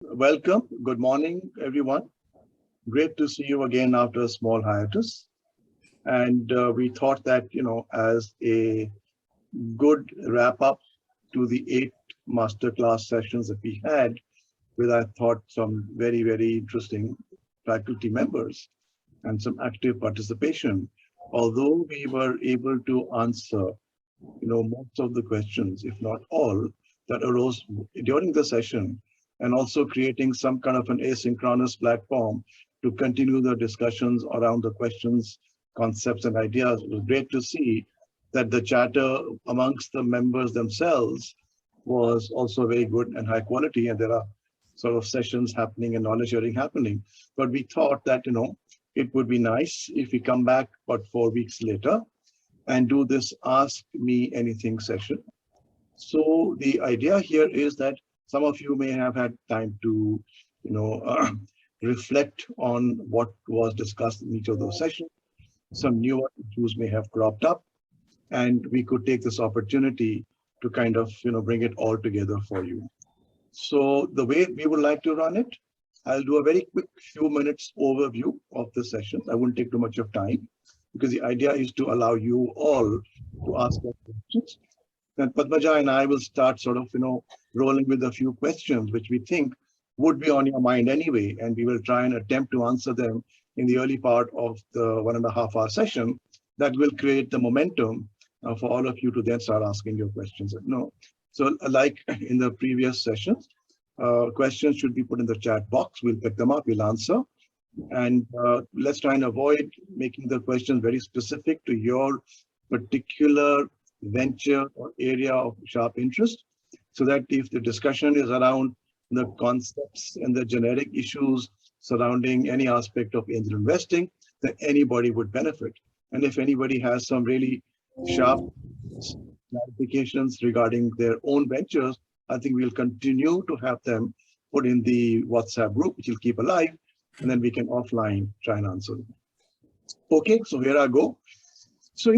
Welcome. Good morning, everyone. Great to see you again after a small hiatus. And we thought that, as a good wrap up to the 8 masterclass sessions that we had, with I thought some very, very interesting faculty members and some active participation. Although we were able to answer, most of the questions, if not all, that arose during the session, and also creating some kind of an asynchronous platform to continue the discussions around the questions, concepts, and ideas. It was great to see that the chatter amongst the members themselves was also very good and high quality, and there are sort of sessions happening and knowledge sharing happening. But we thought that, it would be nice if we come back about 4 weeks later and do this Ask Me Anything session. So the idea here is that some of you may have had time to, reflect on what was discussed in each of those sessions. Some newer issues may have cropped up, and we could take this opportunity to kind of, bring it all together for you. So the way we would like to run it, I'll do a very quick few minutes overview of the session. I wouldn't take too much of time because the idea is to allow you all to ask questions. Then Padmaja and I will start sort of, rolling with a few questions which we think would be on your mind anyway, and we will try and attempt to answer them in the early part of the 1.5 hour session. That will create the momentum for all of you to then start asking your questions. So like in the previous sessions, questions should be put in the chat box. We'll pick them up, we'll answer. And let's try and avoid making the questions very specific to your particular venture or area of sharp interest, so that if the discussion is around the concepts and the generic issues surrounding any aspect of angel investing, then anybody would benefit. And if anybody has some really sharp clarifications regarding their own ventures, I think we'll continue to have them put in the WhatsApp group, which will keep alive, and then we can offline try and answer them. Okay, so here I go. So,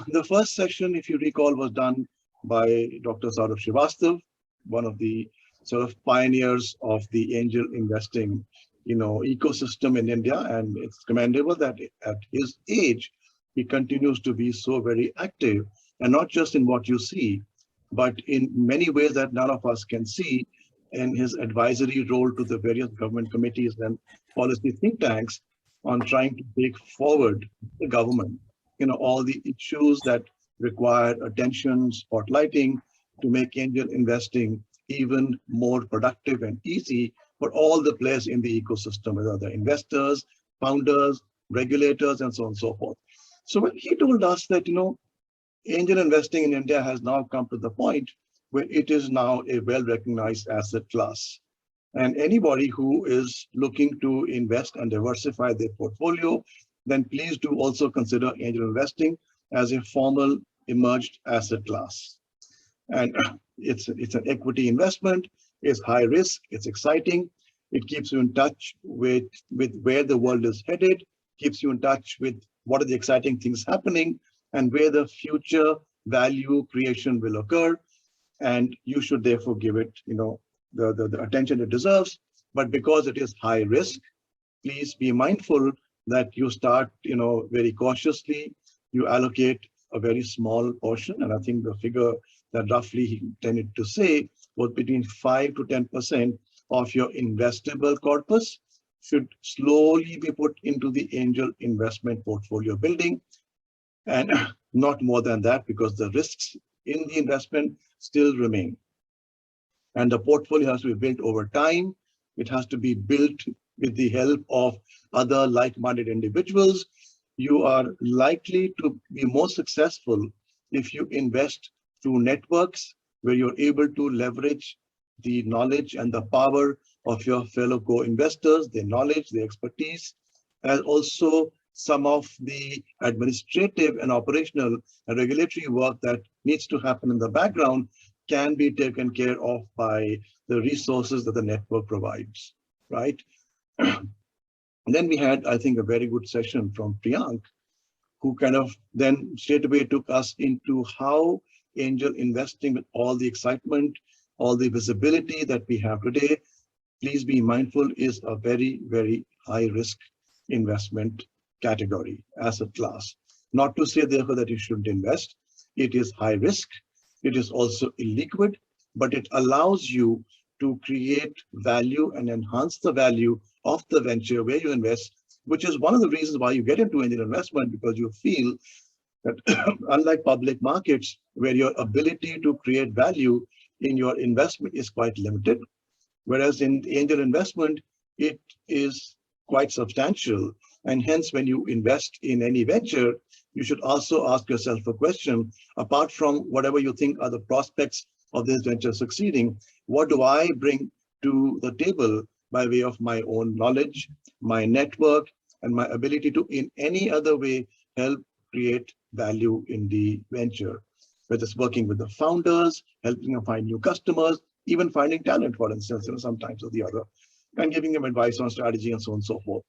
the first session, if you recall, was done by Dr. Saurabh Srivastav, one of the sort of pioneers of the angel investing, ecosystem in India. And it's commendable that at his age, he continues to be so very active, and not just in what you see, but in many ways that none of us can see, in his advisory role to the various government committees and policy think tanks on trying to take forward the government, all the issues that require attention, spotlighting to make angel investing even more productive and easy for all the players in the ecosystem, whether the investors, founders, regulators, and so on and so forth. So when he told us that, angel investing in India has now come to the point where it is now a well-recognized asset class. And anybody who is looking to invest and diversify their portfolio, then please do also consider angel investing as a formal emerged asset class. And it's an equity investment, it's high risk, it's exciting, it keeps you in touch with where the world is headed, keeps you in touch with what are the exciting things happening and where the future value creation will occur. And you should therefore give it, the attention it deserves. But because it is high risk, please be mindful that you start, very cautiously, you allocate a very small portion. And I think the figure that roughly he intended to say was between 5 to 10% of your investable corpus should slowly be put into the angel investment portfolio building, and not more than that, because the risks in the investment still remain. And the portfolio has to be built over time. It has to be built with the help of other like-minded individuals. You are likely to be more successful if you invest through networks where you're able to leverage the knowledge and the power of your fellow co-investors, their knowledge, their expertise, and also some of the administrative and operational and regulatory work that needs to happen in the background can be taken care of by the resources that the network provides, right? And then we had, I think, a very good session from Priyank, who kind of then straight away took us into how angel investing, with all the excitement, all the visibility that we have today, please be mindful, is a very, very high risk investment category, asset class. Not to say therefore that you shouldn't invest. It is high risk. It is also illiquid, but it allows you to create value and enhance the value of the venture where you invest, which is one of the reasons why you get into angel investment, because you feel that unlike public markets, where your ability to create value in your investment is quite limited, whereas in angel investment, it is quite substantial. And hence, when you invest in any venture, you should also ask yourself a question, apart from whatever you think are the prospects of this venture succeeding, what do I bring to the table by way of my own knowledge, my network, and my ability to in any other way help create value in the venture, whether it's working with the founders, helping them find new customers, even finding talent, for instance, sometimes or the other, and giving them advice on strategy and so on and so forth.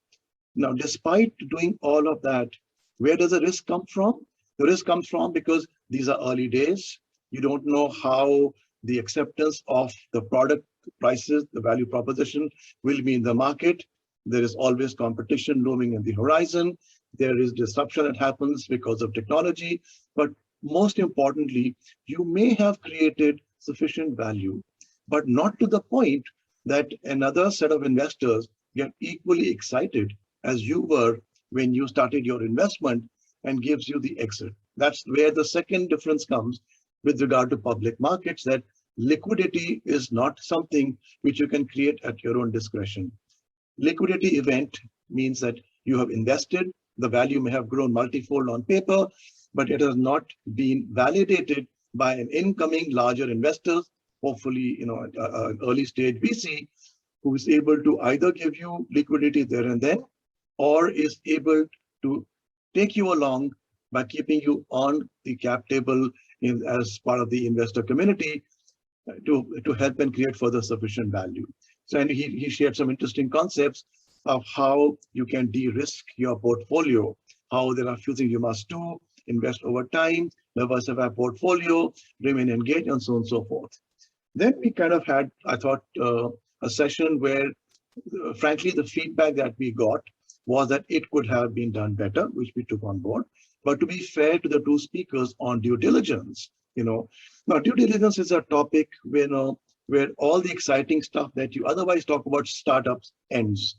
Now, despite doing all of that, where does the risk come from? The risk comes from because these are early days. You don't know how the acceptance of the product prices, the value proposition will be in the market. There is always competition looming in the horizon. There is disruption that happens because of technology. But most importantly, you may have created sufficient value, but not to the point that another set of investors get equally excited as you were when you started your investment and gives you the exit. That's where the second difference comes with regard to public markets, that liquidity is not something which you can create at your own discretion. Liquidity event means that you have invested, the value may have grown multifold on paper, but it has not been validated by an incoming larger investor, hopefully, an early stage VC, who is able to either give you liquidity there and then, or is able to take you along by keeping you on the cap table as part of the investor community to help and create further sufficient value. So, and he shared some interesting concepts of how you can de-risk your portfolio, how there are a few things you must do, invest over time, diversify portfolio, remain engaged, and so on and so forth. Then we kind of had, I thought, a session where, frankly, the feedback that we got was that it could have been done better, which we took on board. But to be fair to the two speakers on due diligence, now due diligence is a topic where all the exciting stuff that you otherwise talk about startups ends,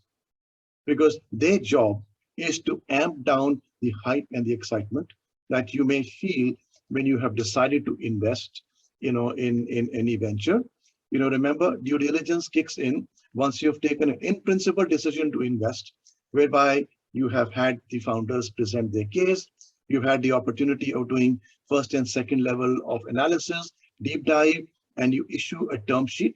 because their job is to amp down the hype and the excitement that you may feel when you have decided to invest, in any venture. Remember, due diligence kicks in once you've taken an in-principle decision to invest, whereby you have had the founders present their case, you've had the opportunity of doing first and second level of analysis, deep dive, and you issue a term sheet.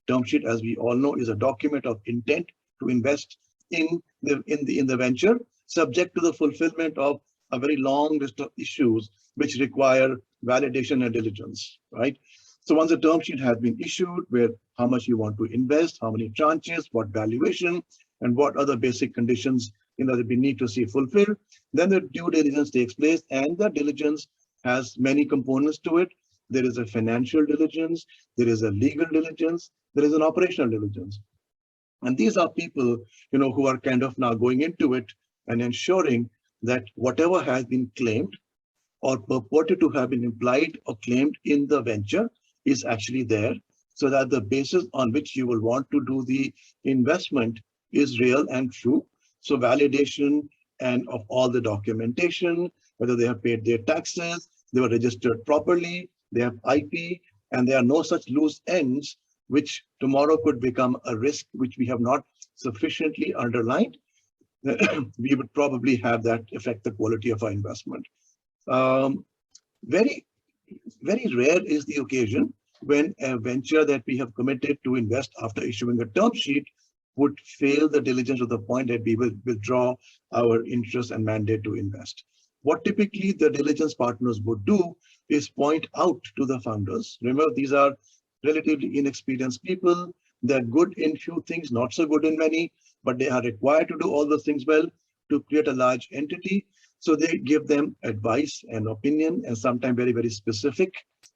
Term sheet, as we all know, is a document of intent to invest in the venture, subject to the fulfillment of a very long list of issues which require validation and diligence, right? So once a term sheet has been issued, where how much you want to invest, how many tranches, what valuation, and what other basic conditions that we need to see fulfilled, then the due diligence takes place, and the diligence has many components to it. There is a financial diligence, there is a legal diligence, there is an operational diligence. And these are people, who are kind of now going into it and ensuring that whatever has been claimed or purported to have been implied or claimed in the venture is actually there, so that the basis on which you will want to do the investment is real and true. So validation and of all the documentation, whether they have paid their taxes, they were registered properly, they have IP, and there are no such loose ends, which tomorrow could become a risk which we have not sufficiently underlined. We would probably have that affect the quality of our investment. Very, very rare is the occasion when a venture that we have committed to invest after issuing a term sheet would fail the diligence to the point that we will withdraw our interest and mandate to invest. What typically the diligence partners would do is point out to the founders. Remember, these are relatively inexperienced people. They're good in few things, not so good in many, but they are required to do all those things well to create a large entity. So they give them advice and opinion, and sometimes very, very specific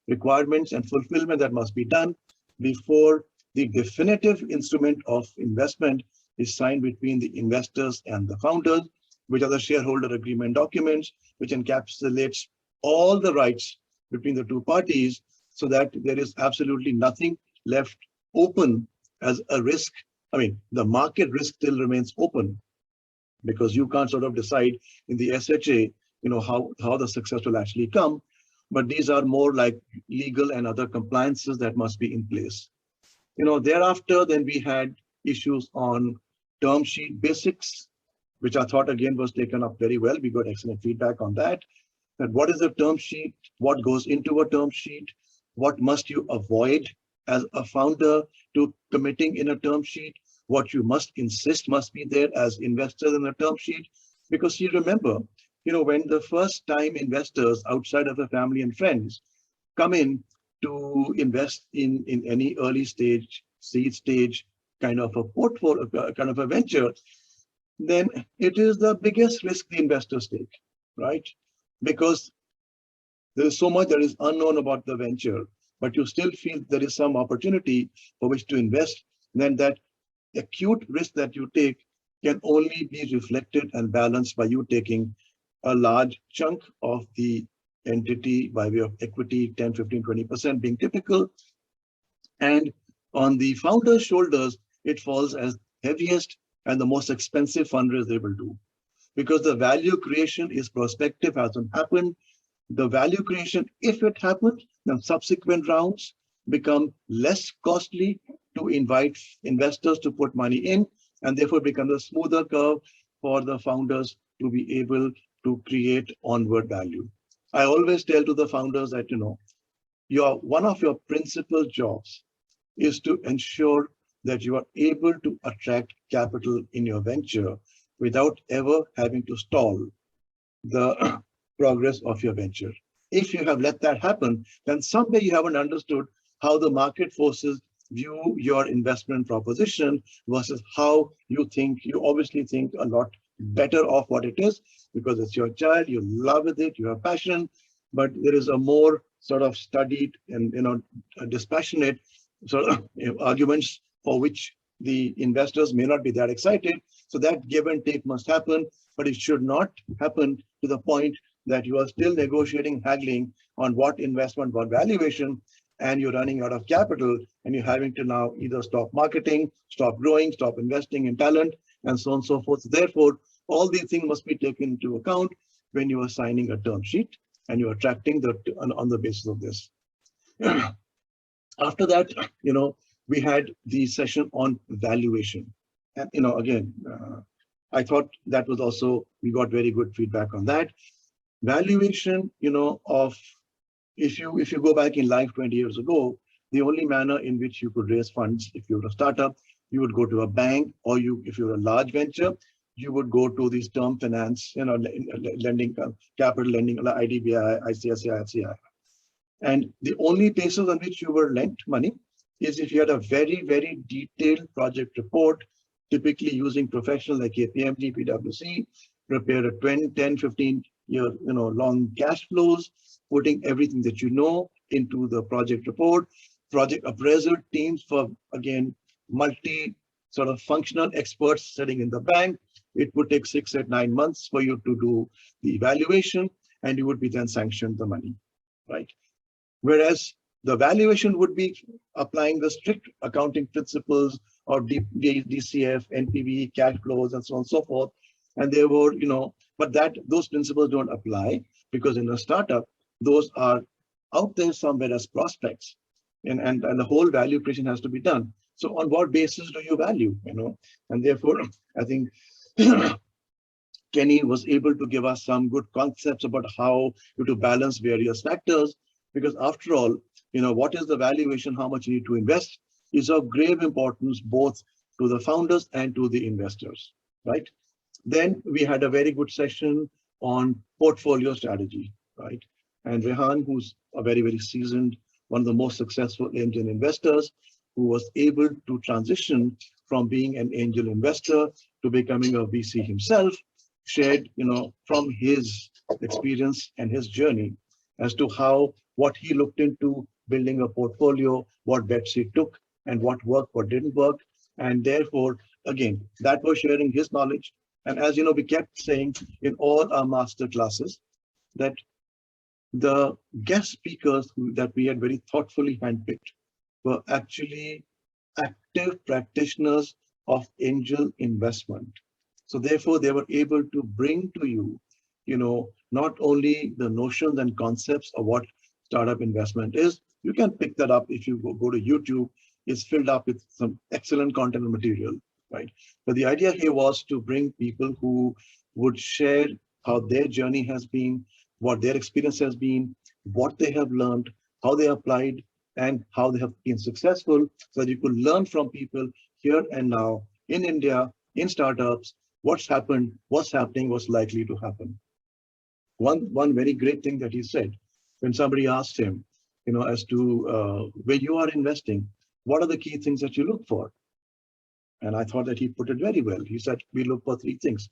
requirements and fulfillment that must be done before The definitive instrument of investment is signed between the investors and the founders, which are the shareholder agreement documents, which encapsulates all the rights between the two parties so that there is absolutely nothing left open as a risk. I mean, the market risk still remains open because you can't sort of decide in the SHA, how the success will actually come. But these are more like legal and other compliances that must be in place. Thereafter, then we had issues on term sheet basics, which I thought again was taken up very well. We got excellent feedback on that. That what is a term sheet? What goes into a term sheet? What must you avoid as a founder to committing in a term sheet? What you must insist must be there as investors in a term sheet. Because you remember, when the first time investors outside of the family and friends come in to invest in any early stage, seed stage kind of a portfolio, kind of a venture, then it is the biggest risk the investors take, right? Because there is so much that is unknown about the venture, but you still feel there is some opportunity for which to invest, then that acute risk that you take can only be reflected and balanced by you taking a large chunk of the entity by way of equity, 10, 15, 20% being typical. And on the founder's shoulders, it falls as heaviest and the most expensive fundraise they will do. Because the value creation is prospective, hasn't happened. The value creation, if it happens, then subsequent rounds become less costly to invite investors to put money in, and therefore becomes a smoother curve for the founders to be able to create onward value. I always tell to the founders that, one of your principal jobs is to ensure that you are able to attract capital in your venture without ever having to stall the progress of your venture. If you have let that happen, then someday you haven't understood how the market forces view your investment proposition versus how you think. You obviously think a lot better of what it is because it's your child, you love it, you have passion, but there is a more sort of studied and dispassionate sort of arguments for which the investors may not be that excited. So that give and take must happen, but it should not happen to the point that you are still negotiating, haggling on what investment, what valuation, and you're running out of capital and you're having to now either stop marketing, stop growing, stop investing in talent, and so on and so forth. Therefore, all these things must be taken into account when you are signing a term sheet and you're attracting on the basis of this. After that, we had the session on valuation. And, again, I thought that was also, we got very good feedback on that. Valuation, of if you go back in life 20 years ago, the only manner in which you could raise funds, if you were a startup, you would go to a bank, or if you're a large venture, you would go to these term finance, lending, capital lending, IDBI, ICICI, FCI. And the only places on which you were lent money is if you had a very, very detailed project report, typically using professionals like KPMG, PwC, prepare a 10, 15 year, long cash flows, putting everything that into the project report, project appraisal teams for, again, multi sort of functional experts sitting in the bank. It would take 6 or 9 months for you to do the evaluation, and you would be then sanctioned the money, right? Whereas the valuation would be applying the strict accounting principles or DCF, NPV, cash flows, and so on and so forth. And they were, but those principles don't apply because in a startup, those are out there somewhere as prospects, and the whole value creation has to be done. So on what basis do you value, And therefore, I think Kenny was able to give us some good concepts about how to balance various factors, because after all, what is the valuation, how much you need to invest is of grave importance both to the founders and to the investors, right? Then we had a very good session on portfolio strategy, right? And Rehan, who's a very, very seasoned, one of the most successful angel investors, who was able to transition from being an angel investor to becoming a VC himself, shared, from his experience and his journey as to what he looked into building a portfolio, what bets he took, and what worked, what didn't work. And therefore, again, that was sharing his knowledge. And as you know, we kept saying in all our master classes that the guest speakers that we had very thoughtfully handpicked were actually active practitioners of angel investment. So therefore, they were able to bring to you, not only the notions and concepts of what startup investment is. You can pick that up if you go to YouTube. It's filled up with some excellent content and material, right? But the idea here was to bring people who would share how their journey has been, what their experience has been, what they have learned, how they applied, and how they have been successful, so that you could learn from people here and now in India, in startups, what's happened, what's happening, what's likely to happen. One very great thing that he said, when somebody asked him, as to where you are investing, what are the key things that you look for? And I thought that he put it very well. He said, we look for three things: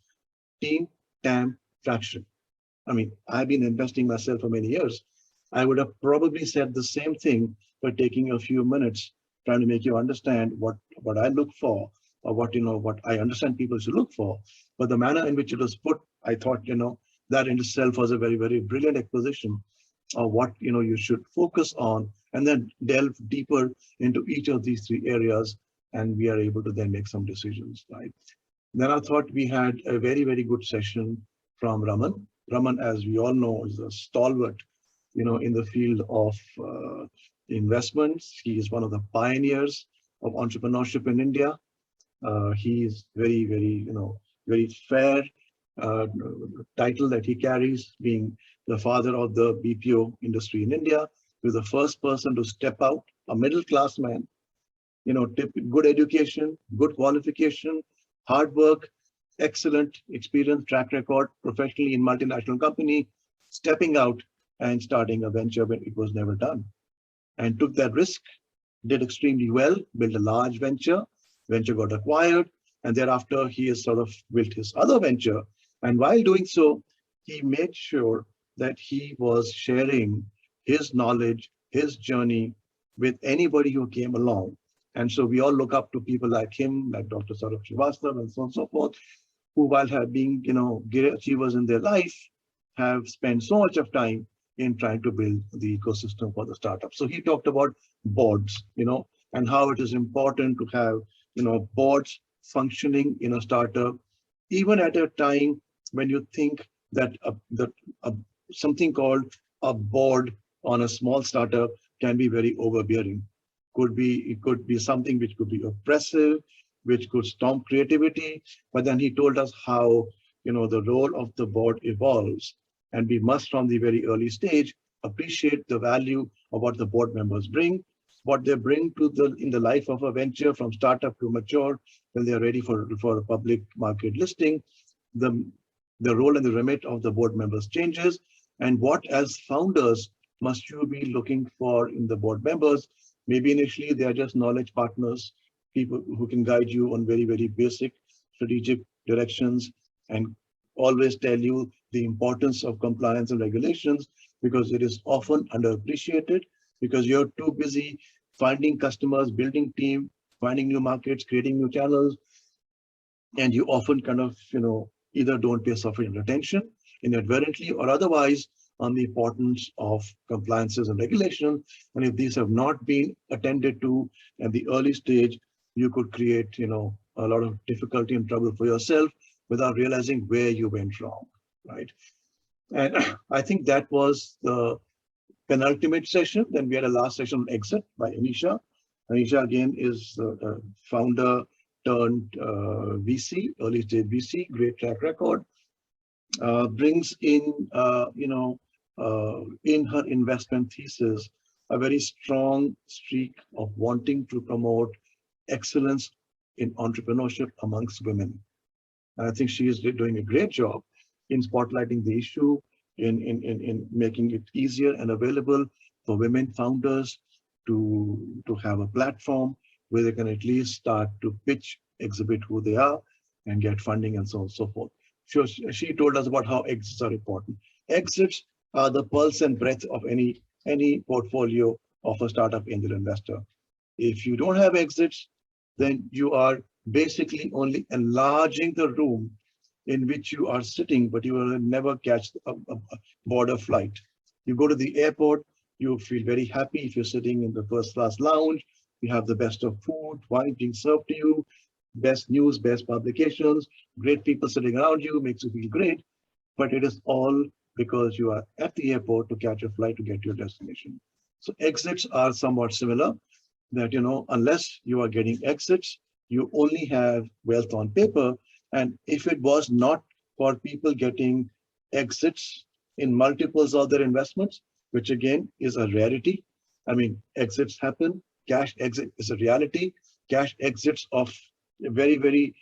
team, TAM, traction. I mean, I've been investing myself for many years. I would have probably said the same thing, but taking a few minutes trying to make you understand what I look for, or what I understand people should look for. But the manner in which it was put, I thought, that in itself was a very, very brilliant exposition of what you should focus on, and then delve deeper into each of these three areas, and we are able to then make some decisions, right? Then I thought we had a very, very good session from Raman. Raman, as we all know, is a stalwart, in the field of investments. He is one of the pioneers of entrepreneurship in India. He is very, very, very fair title that he carries, being the father of the BPO industry in India. He was the first person to step out, a middle class man, good education, good qualification, hard work, excellent experience, track record professionally in multinational company, stepping out and starting a venture when it was never done, and took that risk, did extremely well, built a large venture got acquired, and thereafter he has sort of built his other venture. And while doing so, he made sure that he was sharing his knowledge, his journey with anybody who came along. And so we all look up to people like him, like Dr. Saurabh Srivastava, and so on and so forth, who, while have been, great achievers in their life, have spent so much of time in trying to build the ecosystem for the startup. So he talked about boards, and how it is important to have, boards functioning in a startup, even at a time when you think that something called a board on a small startup can be very overbearing. It could be something which could be oppressive, which could stomp creativity. But then he told us how, the role of the board evolves, and we must, from the very early stage, appreciate the value of what the board members bring, what they bring to in the life of a venture from startup to mature, when they are ready for a public market listing. The role and the remit of the board members changes, and what as founders must you be looking for in the board members. Maybe initially they are just knowledge partners, people who can guide you on very, very basic strategic directions, and always tell you the importance of compliance and regulations, because it is often underappreciated, because you're too busy finding customers, building team, finding new markets, creating new channels, and you often kind of, either don't pay sufficient attention inadvertently or otherwise on the importance of compliances and regulation. And if these have not been attended to at the early stage, you could create, a lot of difficulty and trouble for yourself without realizing where you went wrong, right? And I think that was the penultimate session. Then we had a last session on exit by Anisha. Anisha again is a founder turned VC, early stage VC, great track record. Brings in, in her investment thesis, a very strong streak of wanting to promote excellence in entrepreneurship amongst women. And I think she is doing a great job in spotlighting the issue, in making it easier and available for women founders to have a platform where they can at least start to pitch, exhibit who they are, and get funding and so on and so forth. She told us about how exits are important. Exits are the pulse and breadth of any portfolio of a startup angel investor. If you don't have exits, then you are basically only enlarging the room in which you are sitting, but you will never catch a border flight. You go to the airport, you feel very happy if you're sitting in the first class lounge, you have the best of food, wine being served to you, best news, best publications, great people sitting around you, makes you feel great, but it is all because you are at the airport to catch a flight to get to your destination. So exits are somewhat similar, that, unless you are getting exits, you only have wealth on paper. And if it was not for people getting exits in multiples of their investments, which again is a rarity. I mean, exits happen, cash exit is a reality. Cash exits of very, very,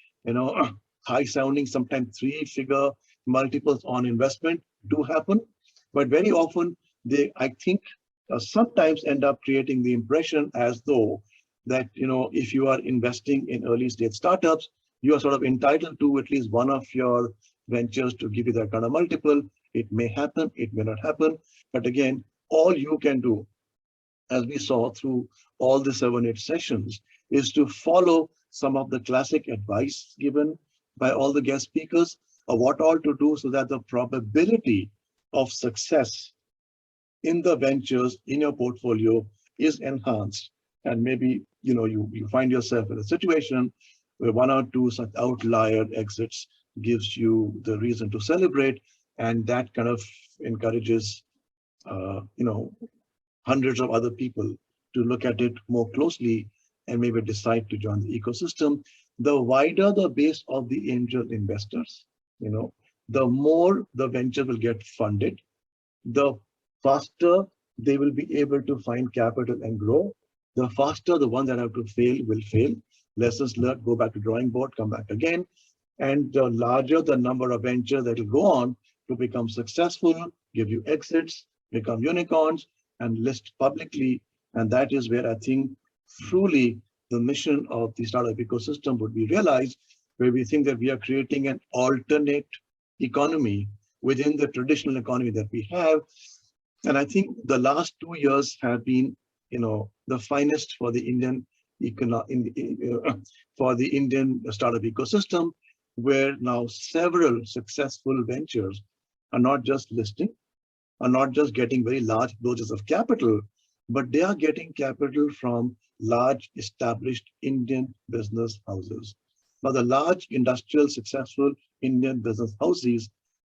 high sounding, sometimes 3-figure multiples on investment do happen. But very often they, I think, sometimes end up creating the impression as though that, if you are investing in early stage startups, you are sort of entitled to at least one of your ventures to give you that kind of multiple. It may happen, it may not happen. But again, all you can do, as we saw through all the 7-8 sessions, is to follow some of the classic advice given by all the guest speakers of what all to do so that the probability of success in the ventures in your portfolio is enhanced. And maybe, you find yourself in a situation where 1 or 2 such outlier exits gives you the reason to celebrate. And that kind of encourages, hundreds of other people to look at it more closely and maybe decide to join the ecosystem. The wider the base of the angel investors, the more the venture will get funded, the faster they will be able to find capital and grow. The faster the ones that have to fail will fail. Lessons learned, go back to drawing board, come back again. And the larger the number of ventures that will go on to become successful, give you exits, become unicorns, and list publicly. And that is where I think truly the mission of the startup ecosystem would be realized, where we think that we are creating an alternate economy within the traditional economy that we have. And I think the last 2 years have been, the finest for the Indian for the Indian startup ecosystem, where now several successful ventures are not just listing, are not just getting very large doses of capital, but they are getting capital from large established Indian business houses. Now, the large industrial successful Indian business houses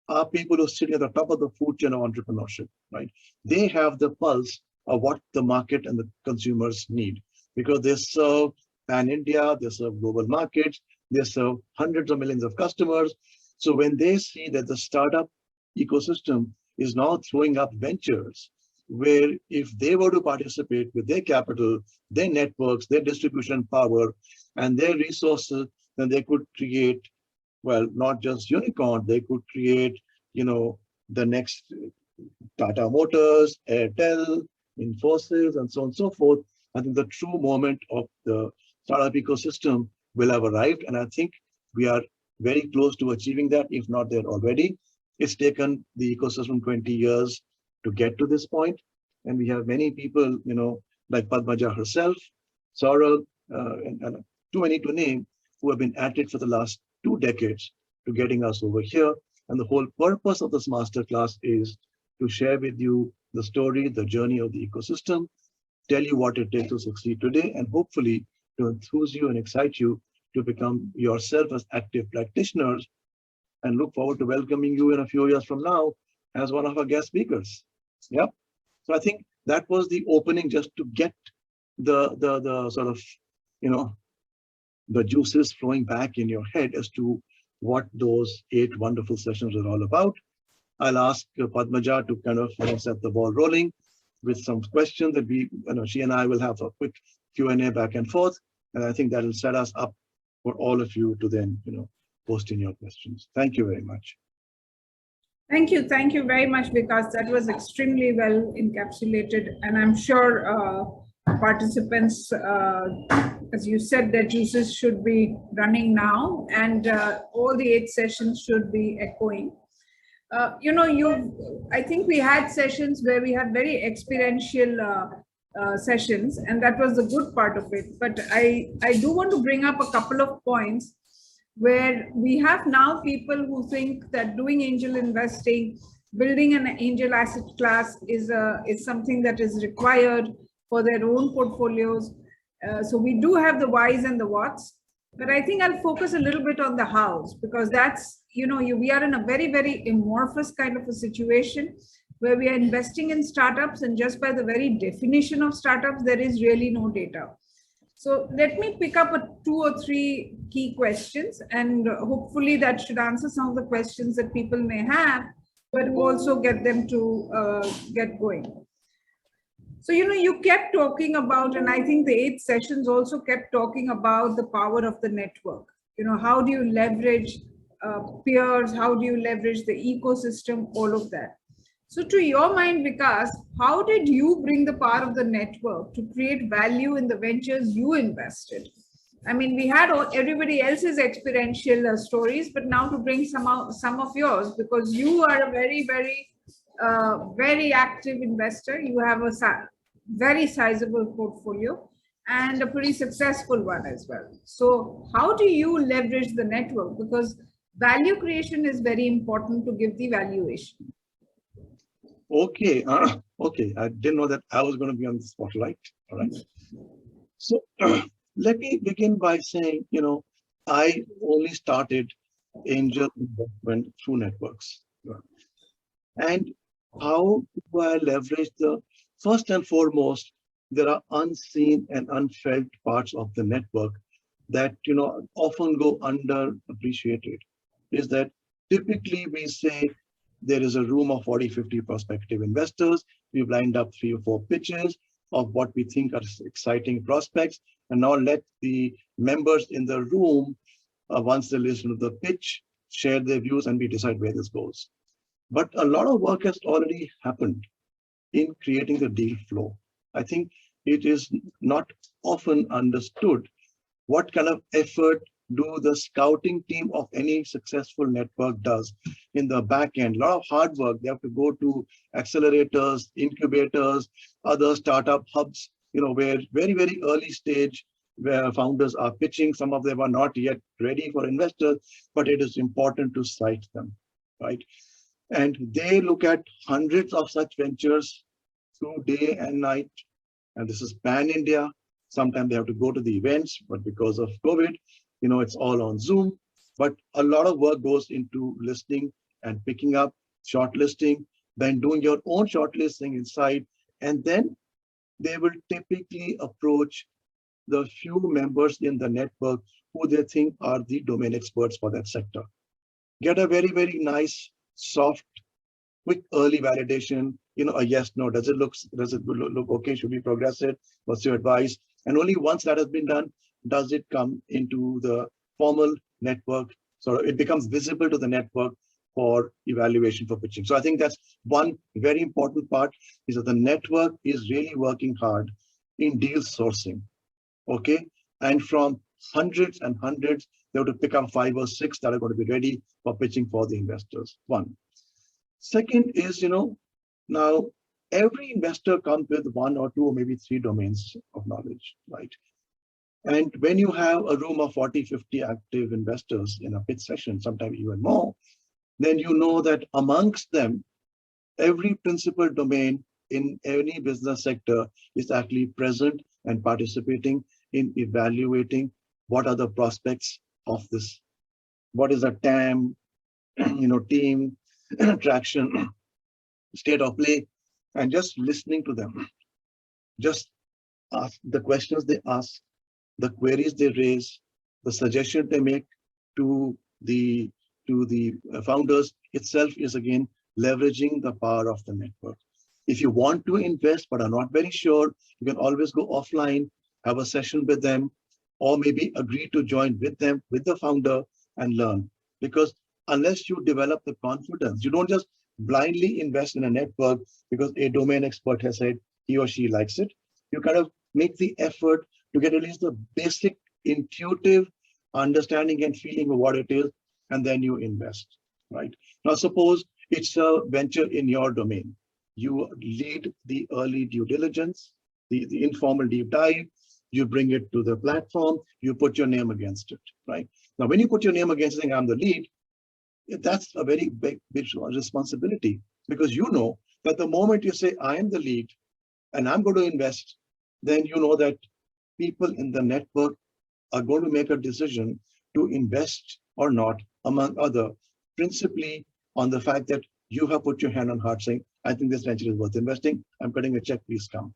are people who sit at the top of the food chain of entrepreneurship, right? They have the pulse of what the market and the consumers need, because they serve pan-India, they serve global markets, they serve hundreds of millions of customers. So when they see that the startup ecosystem is now throwing up ventures, where if they were to participate with their capital, their networks, their distribution power, and their resources, then they could create, well, not just unicorn, they could create, the next Tata Motors, Airtel, Infosys, and so on and so forth. I think the true moment of the startup ecosystem will have arrived. And I think we are very close to achieving that, if not there already. It's taken the ecosystem 20 years to get to this point. And we have many people, like Padmaja herself, Saurabh, and too many to name, who have been at it for the last 2 decades to getting us over here. And the whole purpose of this masterclass is to share with you the story, the journey of the ecosystem, tell you what it takes to succeed today, and hopefully to enthuse you and excite you to become yourself as active practitioners, and look forward to welcoming you in a few years from now as one of our guest speakers. Yeah. So I think that was the opening, just to get the sort of, the juices flowing back in your head as to what those 8 wonderful sessions are all about. I'll ask Padmaja to kind of set the ball rolling with some questions that she and I will have a quick Q&A back and forth. And I think that will set us up for all of you to then, post in your questions. Thank you very much. Thank you very much, Vikas. That was extremely well encapsulated. And I'm sure participants, as you said, their juices should be running now, and all the 8 sessions should be echoing. I think we had sessions where we had very experiential sessions, and that was the good part of it. But I do want to bring up a couple of points where we have now people who think that doing angel investing, building an angel asset class is something that is required for their own portfolios. So we do have the whys and the whats, but I think I'll focus a little bit on the hows, because that's, we are in a very, very amorphous kind of a situation where we are investing in startups, and just by the very definition of startups, there is really no data. So let me pick up 2 or 3 key questions, and hopefully that should answer some of the questions that people may have, but also get them to get going. So, you kept talking about, and I think the 8 sessions also kept talking about the power of the network. How do you leverage peers? How do you leverage the ecosystem? All of that. So to your mind, Vikas, how did you bring the power of the network to create value in the ventures you invested? I mean, we had everybody else's experiential stories, but now to bring some of yours, because you are a very, very, very active investor. You have a very sizable portfolio and a pretty successful one as well. So how do you leverage the network? Because value creation is very important to give the valuation. Okay, okay. I didn't know that I was going to be on the spotlight. All right. So let me begin by saying, I only started angel investment through networks. And how do I leverage first and foremost, there are unseen and unfelt parts of the network that, often go underappreciated. Is that typically we say, there is a room of 40, 50 prospective investors. We've lined up 3 or 4 pitches of what we think are exciting prospects. And now let the members in the room, once they listen to the pitch, share their views, and we decide where this goes. But a lot of work has already happened in creating the deal flow. I think it is not often understood what kind of effort do the scouting team of any successful network does in the back end. A lot of hard work. They have to go to accelerators, incubators, other startup hubs, where very, very early stage where founders are pitching. Some of them are not yet ready for investors, but it is important to cite them, right? And they look at hundreds of such ventures through day and night. And this is pan-India. Sometimes they have to go to the events, but because of COVID, it's all on Zoom. But a lot of work goes into listening and picking up, shortlisting, then doing your own shortlisting inside. And then they will typically approach the few members in the network who they think are the domain experts for that sector. Get a very, very nice, soft, quick early validation, a yes, no, does it look okay? Should we progress it? What's your advice? And only once that has been done, does it come into the formal network. So it becomes visible to the network for evaluation for pitching. So I think that's one very important part, is that the network is really working hard in deal sourcing. Okay. And from hundreds and hundreds, they have to pick up 5 or 6 that are going to be ready for pitching for the investors. One. Second is, now every investor comes with 1 or 2 or maybe 3 domains of knowledge, right? And when you have a room of 40, 50 active investors in a pitch session, sometimes even more, then you know that amongst them, every principal domain in any business sector is actually present and participating in evaluating what are the prospects of this, what is the TAM, team, traction, state of play, and just listening to them. Just ask the questions they ask, the queries they raise, the suggestion they make to the founders itself is again leveraging the power of the network. If you want to invest but are not very sure, you can always go offline, have a session with them, or maybe agree to join with them, with the founder, and learn. Because unless you develop the confidence, you don't just blindly invest in a network because a domain expert has said he or she likes it. You kind of make the effort to get at least the basic intuitive understanding and feeling of what it is, and then you invest, right? Now, suppose it's a venture in your domain. You lead the early due diligence, the informal deep dive, you bring it to the platform, you put your name against it, right? Now, when you put your name against saying I'm the lead, that's a very big responsibility, because you know that the moment you say I am the lead and I'm going to invest, then you know that people in the network are going to make a decision to invest or not, among other, principally on the fact that you have put your hand on heart saying, I think this venture is worth investing. I'm cutting a check, please come.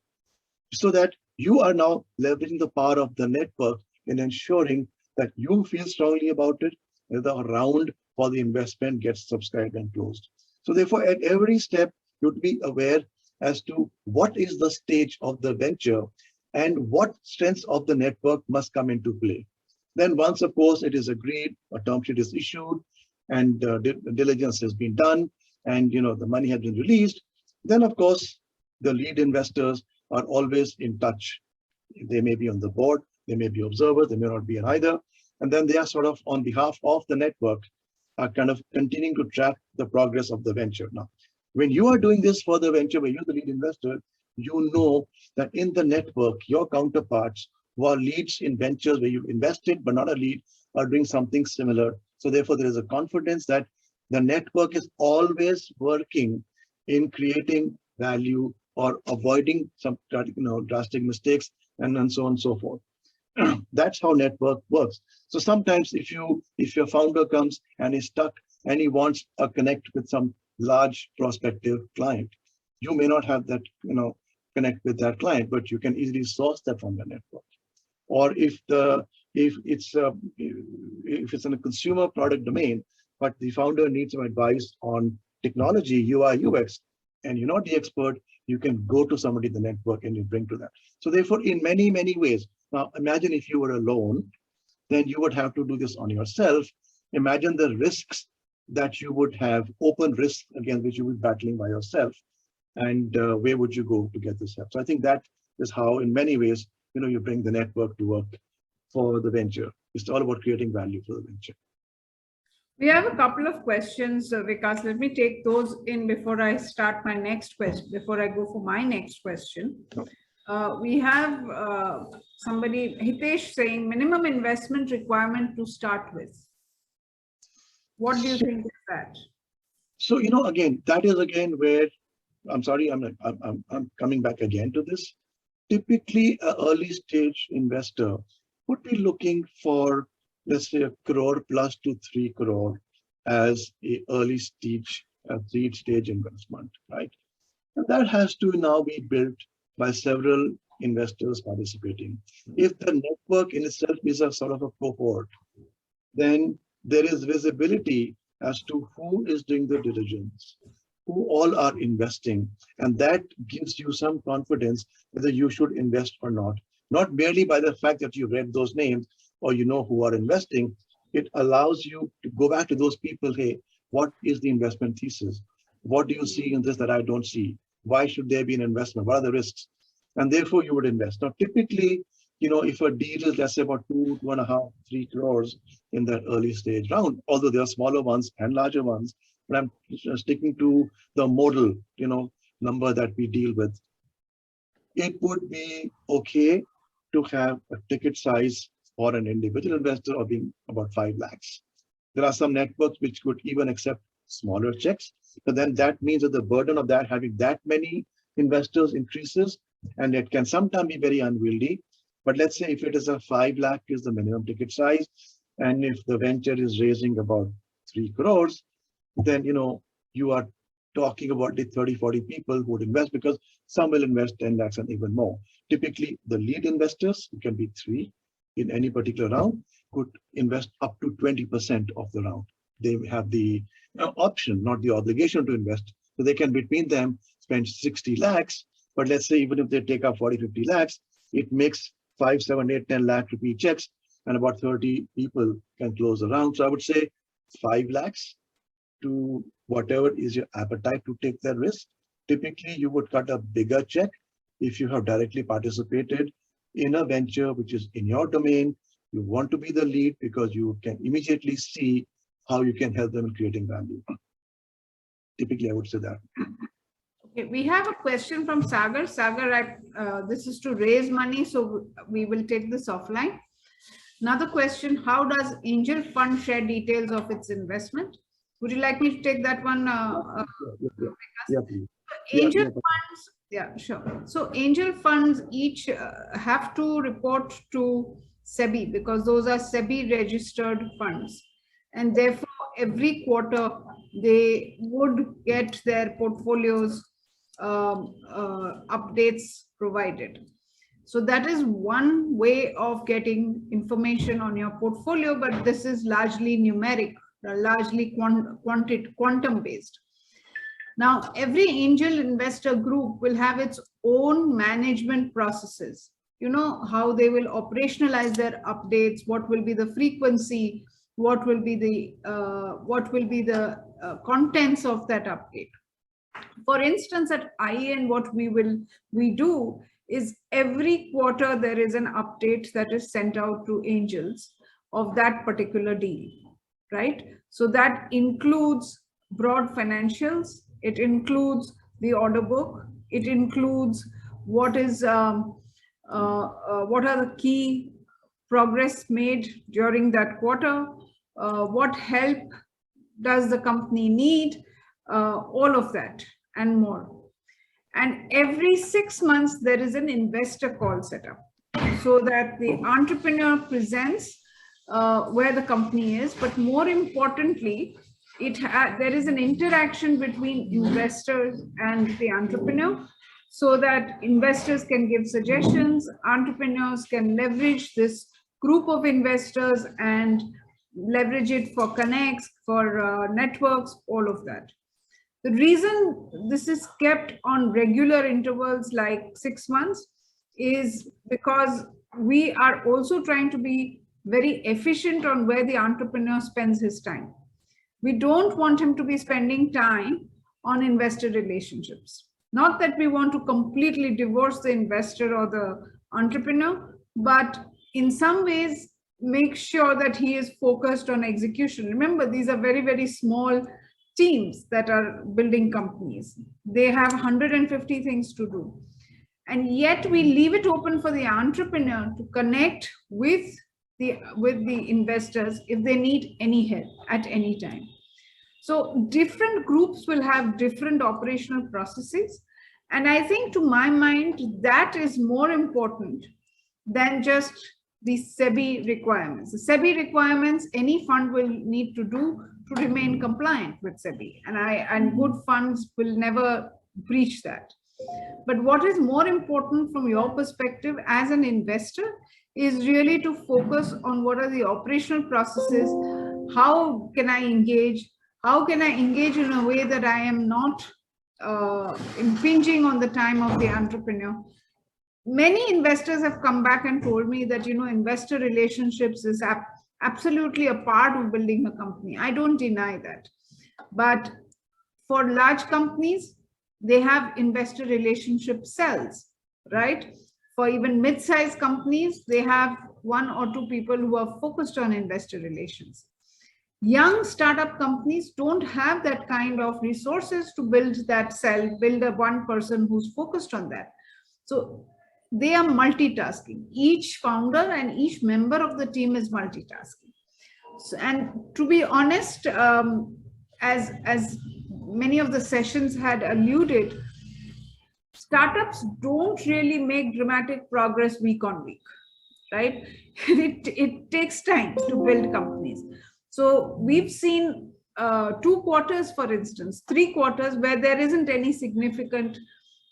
So that you are now leveraging the power of the network in ensuring that you feel strongly about it, and the round for the investment gets subscribed and closed. So therefore, at every step, you'd be aware as to what is the stage of the venture and what strengths of the network must come into play. Then once, of course, it is agreed, a term sheet is issued, and diligence has been done, and the money has been released, then of course, the lead investors are always in touch. They may be on the board, they may be observers, they may not be in either. And then they are sort of on behalf of the network, are kind of continuing to track the progress of the venture. Now, when you are doing this for the venture where you're the lead investor, you know that in the network, your counterparts who are leads in ventures where you've invested but not a lead are doing something similar. So therefore, there is a confidence that the network is always working in creating value or avoiding some drastic mistakes, and so on and so forth. That's how network works. So sometimes if your founder comes and is stuck and he wants a connect with some large prospective client, you may not have that connect with that client, but you can easily source that from the network. Or if it's in a consumer product domain, but the founder needs some advice on technology, UI, UX, and you're not the expert, you can go to somebody in the network and you bring to them. So therefore, in many, many ways. Now, imagine if you were alone, then you would have to do this on yourself. Imagine the risks that you would have, open risks against which you would be battling by yourself. And where would you go to get this help? So I think that is how, in many ways, you bring the network to work for the venture. It's all about creating value for the venture. We have a couple of questions, Vikas. Let me take those in before I start my next question, before I go for my next question. We have somebody, Hitesh, saying minimum investment requirement to start with. What do you think of that? So, again, that is again where, I'm sorry, I'm coming back again to this. Typically, an early stage investor would be looking for, let's say, 1 crore plus to 3 crore as a early stage, seed stage investment, right? And that has to now be built by several investors participating. If the network in itself is a sort of a cohort, then there is visibility as to who is doing the diligence, who all are investing, and that gives you some confidence whether you should invest or not merely by the fact that you read those names or who are investing. It allows you to go back to those people. Hey, what is the investment thesis? What do you see in this that I don't see? Why should there be an investment? What are the risks? And therefore you would invest. Now, typically, if a deal is, let's say, about 2.5, 3 crores in that early stage round, although there are smaller ones and larger ones, but I'm sticking to the model, number that we deal with. It would be okay to have a ticket size for an individual investor of being about 5 lakhs. There are some networks which could even accept smaller checks, but then that means that the burden of that having that many investors increases, and it can sometimes be very unwieldy. But let's say if it is a 5 lakh is the minimum ticket size, and if the venture is raising about 3 crores, then you are talking about the 30, 40 people who would invest, because some will invest 10 lakhs and even more. Typically, the lead investors, who can be 3 in any particular round, could invest up to 20% of the round. They have the option, not the obligation to invest. So they can, between them, spend 60 lakhs. But let's say even if they take up 40, 50 lakhs, it makes 5, 7, 8, 10 lakh rupee checks, and about 30 people can close the round. So I would say 5 lakhs to whatever is your appetite to take that risk. Typically, you would cut a bigger check if you have directly participated in a venture which is in your domain. You want to be the lead because you can immediately see how you can help them in creating value. Typically, I would say that. Okay, we have a question from Sagar. Sagar, this is to raise money, so we will take this offline. Another question, how does angel fund share details of its investment? Would you like me to take that one? Yeah, please. Angel funds, yeah, sure. So angel funds each have to report to SEBI because those are SEBI registered funds. And therefore, every quarter, they would get their portfolios updates provided. So that is one way of getting information on your portfolio, but this is largely numeric, largely quantum based. Now, every angel investor group will have its own management processes. You know how they will operationalize their updates, what will be the frequency, what will be the contents of that update. For instance, at IAN, what we do is every quarter there is an update that is sent out to angels of that particular deal, right? So that includes broad financials, it includes the order book, it includes what are the key progress made during that quarter, what help does the company need, all of that and more. And every 6 months, there is an investor call set up so that the entrepreneur presents where the company is, but more importantly, there is an interaction between investors and the entrepreneur so that investors can give suggestions, entrepreneurs can leverage this group of investors and leverage it for connects, for networks, all of that. The reason this is kept on regular intervals like 6 months is because we are also trying to be very efficient on where the entrepreneur spends his time. We don't want him to be spending time on investor relationships. Not that we want to completely divorce the investor or the entrepreneur, but in some ways make sure that he is focused on execution. Remember, these are very, very small teams that are building companies. They have 150 things to do. And yet we leave it open for the entrepreneur to connect with the investors if they need any help at any time. So different groups will have different operational processes. And I think, to my mind, that is more important than just the SEBI requirements. The SEBI requirements, any fund will need to do to remain compliant with SEBI. And good funds will never breach that. But what is more important from your perspective as an investor is really to focus on what are the operational processes, how can I engage, in a way that I am not impinging on the time of the entrepreneur. Many investors have come back and told me that, investor relationships is absolutely a part of building a company. I don't deny that. But for large companies, they have investor relationship cells, right? For even mid-sized companies, they have 1 or 2 people who are focused on investor relations. Young startup companies don't have that kind of resources to build that cell, build a one person who's focused on that. So they are multitasking. Each founder and each member of the team is multitasking. So, and to be honest, as many of the sessions had alluded, startups don't really make dramatic progress week on week, right? It takes time to build companies. So we've seen 2 quarters, for instance, 3 quarters where there isn't any significant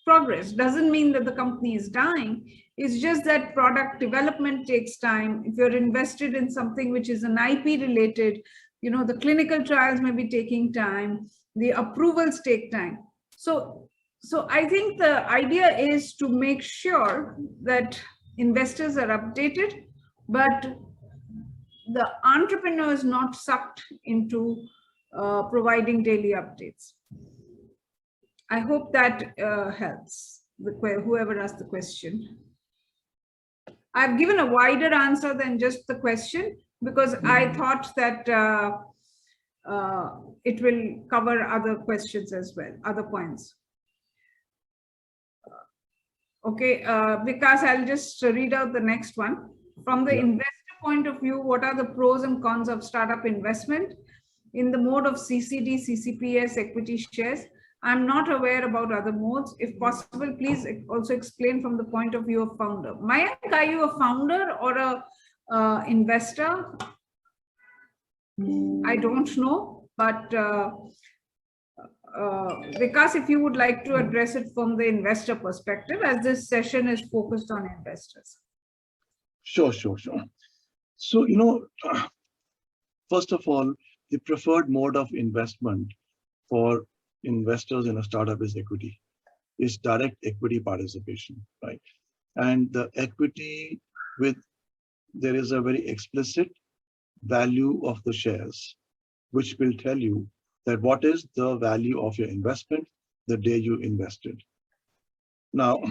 progress. Doesn't mean that the company is dying. It's just that product development takes time. If you're invested in something which is an IP related, the clinical trials may be taking time, the approvals take time. So I think the idea is to make sure that investors are updated, but the entrepreneur is not sucked into providing daily updates. I hope that helps whoever asked the question. I've given a wider answer than just the question because I thought that it will cover other questions as well, other points. Okay, Vikas, I'll just read out the next one. From the Yeah. investor point of view, what are the pros and cons of startup investment? In the mode of CCD, CCPS, equity shares, I'm not aware about other modes. If possible, please also explain from the point of view of founder. Mayank, are you a founder or a investor? I don't know, but Vikas, if you would like to address it from the investor perspective, as this session is focused on investors. Sure. So, first of all, the preferred mode of investment for investors in a startup is equity, is direct equity participation, right? And the equity there is a very explicit value of the shares, which will tell you that what is the value of your investment the day you invested. Now,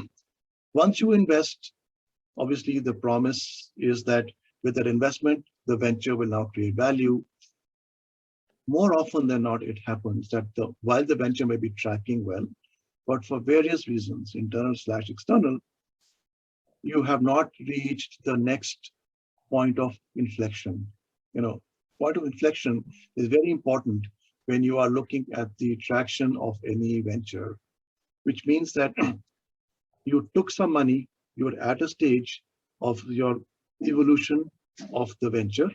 once you invest, obviously the promise is that with that investment, the venture will now create value. More often than not, it happens that while the venture may be tracking well, but for various reasons, internal/external, you have not reached the next point of inflection. Point of inflection is very important when you are looking at the traction of any venture, which means that you took some money, you were at a stage of your evolution of the venture,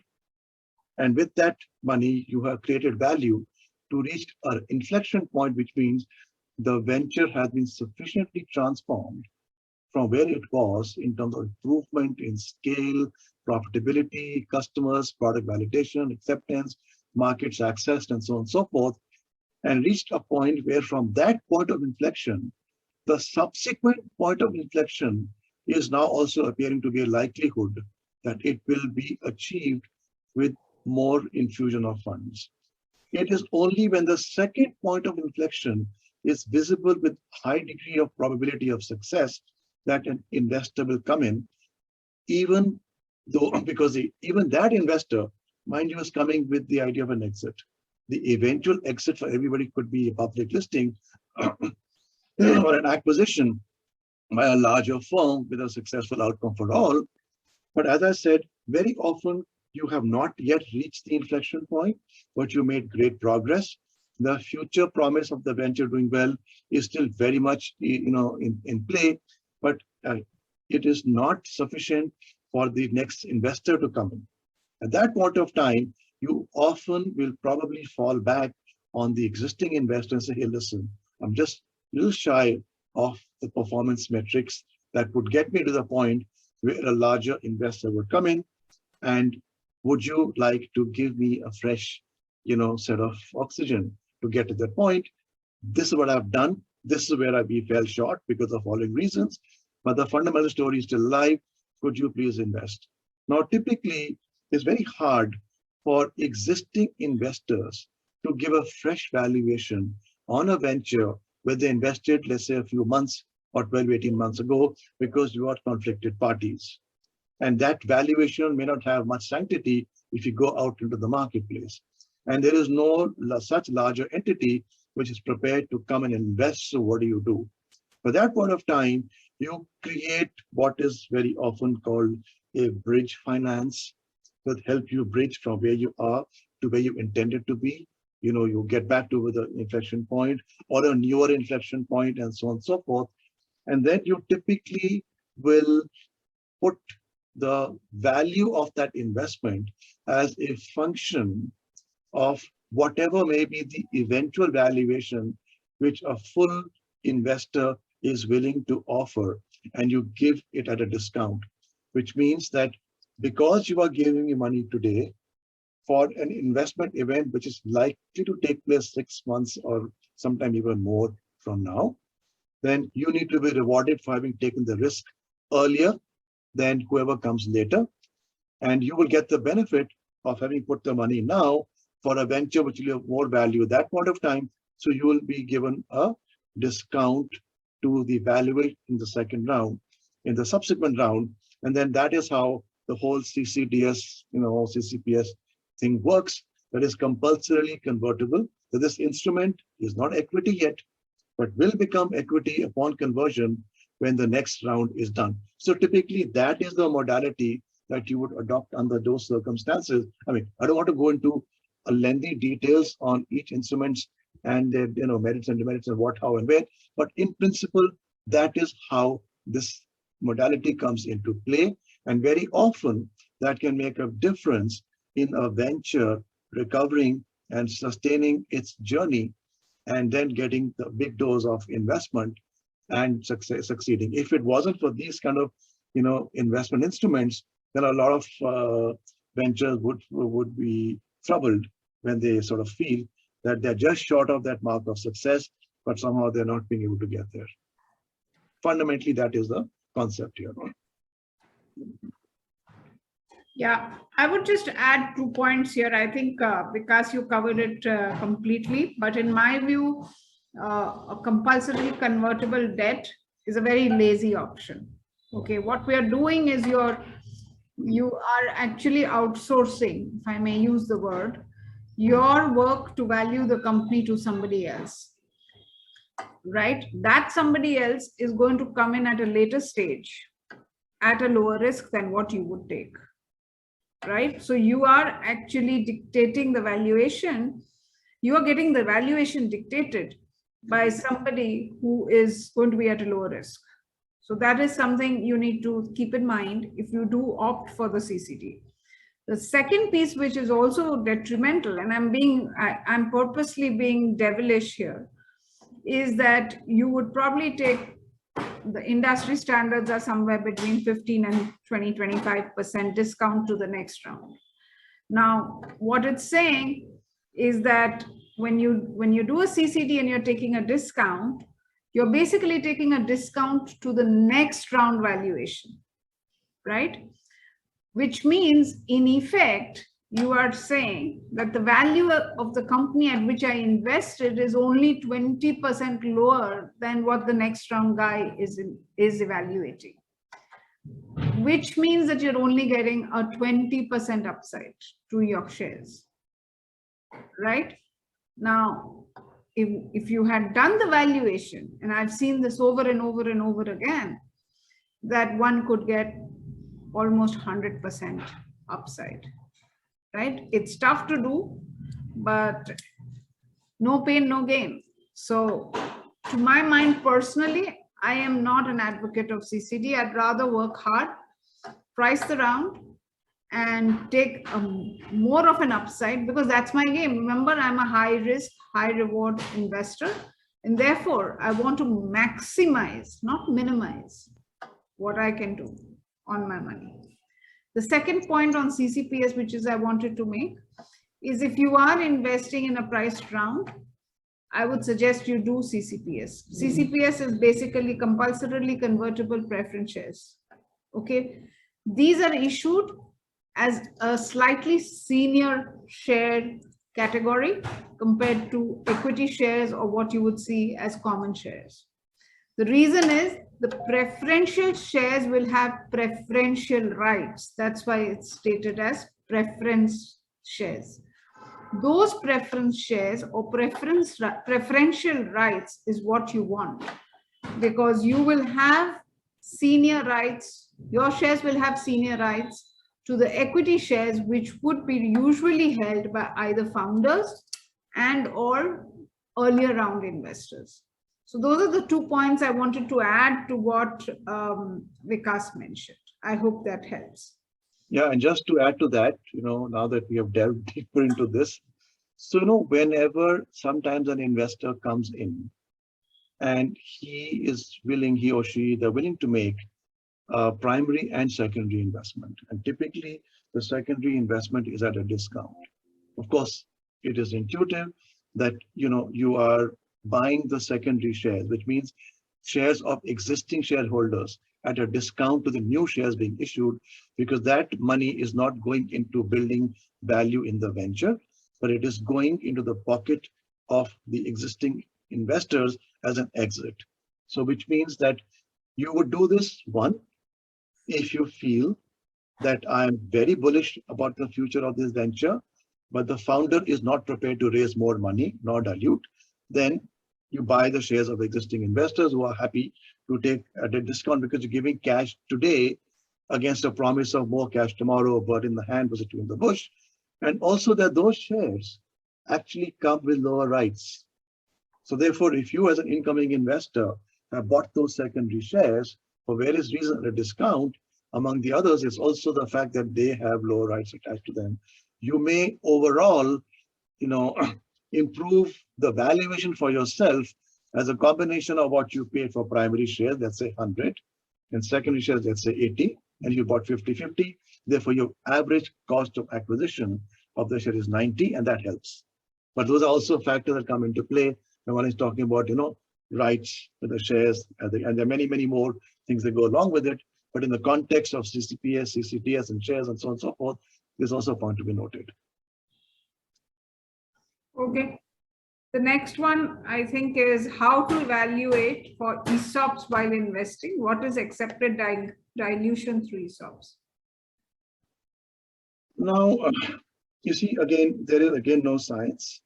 and with that money, you have created value to reach an inflection point, which means the venture has been sufficiently transformed from where it was in terms of improvement in scale, profitability, customers, product validation, acceptance, markets accessed, and so on and so forth, and reached a point where from that point of inflection, the subsequent point of inflection is now also appearing to be a likelihood that it will be achieved with more infusion of funds. It is only when the second point of inflection is visible with high degree of probability of success that an investor will come in, even though, because even that investor, mind you, is coming with the idea of an exit. The eventual exit for everybody could be a public listing or an acquisition by a larger firm with a successful outcome for all. But as I said, very often you have not yet reached the inflection point, but you made great progress. The future promise of the venture doing well is still very much in play, but it is not sufficient for the next investor to come in. At that point of time, you often will probably fall back on the existing investor and say, hey, listen, I'm just a little shy of the performance metrics that would get me to the point where a larger investor would come in, and would you like to give me a fresh, set of oxygen to get to that point? This is what I've done. This is where we fell short because of following reasons, but the fundamental story is still alive. Could you please invest? Now, typically, it's very hard for existing investors to give a fresh valuation on a venture where they invested, let's say, a few months or 12, 18 months ago, because you are conflicted parties. And that valuation may not have much sanctity if you go out into the marketplace. And there is no such larger entity which is prepared to come and invest. So what do you do? For that point of time, you create what is very often called a bridge finance that help you bridge from where you are to where you intended to be. You get back to the inflection point or a newer inflection point and so on and so forth. And then you typically will put the value of that investment as a function of whatever may be the eventual valuation which a full investor is willing to offer, and you give it at a discount, which means that because you are giving me money today for an investment event which is likely to take place 6 months or sometime even more from now, then you need to be rewarded for having taken the risk earlier than whoever comes later. And you will get the benefit of having put the money now for a venture which will have more value at that point of time. So you will be given a discount to the valuation in the second round, in the subsequent round. And then that is how the whole CCDS, CCPS thing works. That is compulsorily convertible. So this instrument is not equity yet, but will become equity upon conversion when the next round is done. So typically that is the modality that you would adopt under those circumstances. I mean, I don't want to go into a lengthy details on each instruments and their merits and demerits and what, how, and where, but in principle, that is how this modality comes into play. And very often that can make a difference in a venture recovering and sustaining its journey and then getting the big dose of investment and succeeding. If it wasn't for these kind of investment instruments, then a lot of ventures would be troubled when they sort of feel that they're just short of that mark of success, but somehow they're not being able to get there. Fundamentally, that is the concept here. Yeah, I would just add 2 points here. I think Vikas, you covered it completely, but in my view, a compulsory convertible debt is a very lazy option. Okay, what we are doing is you are actually outsourcing, if I may use the word, your work to value the company to somebody else, right? That somebody else is going to come in at a later stage at a lower risk than what you would take, right? So you are actually dictating the valuation. You are getting the valuation dictated by somebody who is going to be at a lower risk. So that is something you need to keep in mind if you do opt for the CCD. The second piece, which is also detrimental, and I'm purposely being devilish here, is that you would probably take the industry standards are somewhere between 15 and 25% discount to the next round. Now, what it's saying is that when you do a CCD and you're taking a discount, you're basically taking a discount to the next round valuation, right? Which means, in effect, you are saying that the value of the company at which I invested is only 20% lower than what the next round guy is evaluating, which means that you're only getting a 20% upside to your shares, right? Now, if you had done the valuation, and I've seen this over and over and over again, that one could get almost 100% upside, right? It's tough to do, but no pain, no gain. So to my mind personally, I am not an advocate of CCD. I'd rather work hard, price the round, and take more of an upside, because that's my game. Remember, I'm a high risk, high reward investor, and therefore I want to maximize, not minimize, what I can do on my money. The second point on CCPS, which is I wanted to make, is if you are investing in a priced round, I would suggest you do CCPS. CCPS is basically compulsorily convertible preference shares. Okay, these are issued as a slightly senior share category compared to equity shares or what you would see as common shares. The reason is the preferential shares will have preferential rights. That's why it's stated as preference shares. Those preference shares or preferential rights is what you want, because you will have senior rights. Your shares will have senior rights to the equity shares, which would be usually held by either founders and or earlier round investors. So those are the 2 points I wanted to add to what Vikas mentioned. I hope that helps. Yeah, and just to add to that, now that we have delved deeper into this, so, whenever sometimes an investor comes in and he or she, they're willing to make primary and secondary investment. And typically the secondary investment is at a discount. Of course, it is intuitive that, you are buying the secondary shares, which means shares of existing shareholders at a discount to the new shares being issued, because that money is not going into building value in the venture, but it is going into the pocket of the existing investors as an exit. So which means that you would do this, one, if you feel that I'm very bullish about the future of this venture, but the founder is not prepared to raise more money nor dilute, then You buy the shares of existing investors who are happy to take at a discount because you're giving cash today against a promise of more cash tomorrow, a bird in the hand was a two in the bush. And also that those shares actually come with lower rights. So therefore, if you as an incoming investor have bought those secondary shares for various reasons at a discount, among the others is also the fact that they have lower rights attached to them. You may overall, improve the valuation for yourself as a combination of what you pay for primary shares, let's say 100, and secondary shares, let's say 80, and you bought 50-50. Therefore, your average cost of acquisition of the share is 90, and that helps. But those are also factors that come into play when one is talking about, rights to the shares, and there are many, many more things that go along with it. But in the context of CCPS, CCTS, and shares, and so on and so forth, there's also a point to be noted. Okay. The next one, I think, is how to evaluate for ESOPs while investing. What is accepted dilution through ESOPs? Now, you see, again, there is again no science.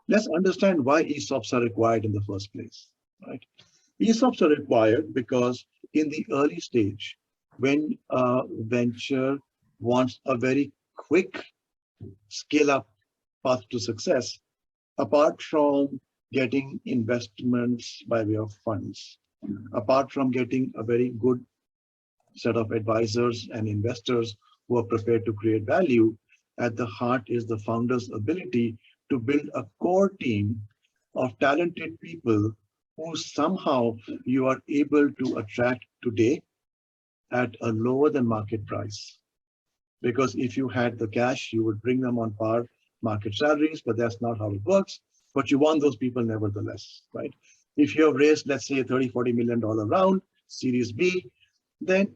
Let's understand why ESOPs are required in the first place, right? ESOPs are required because in the early stage, when a venture wants a very quick scale-up path to success, apart from getting investments by way of funds, apart from getting a very good set of advisors and investors who are prepared to create value, at the heart is the founder's ability to build a core team of talented people who somehow you are able to attract today at a lower than market price. Because if you had the cash, you would bring them on par market salaries, but that's not how it works. But you want those people nevertheless, right? If you have raised, let's say, a $30-40 million round, Series B, then,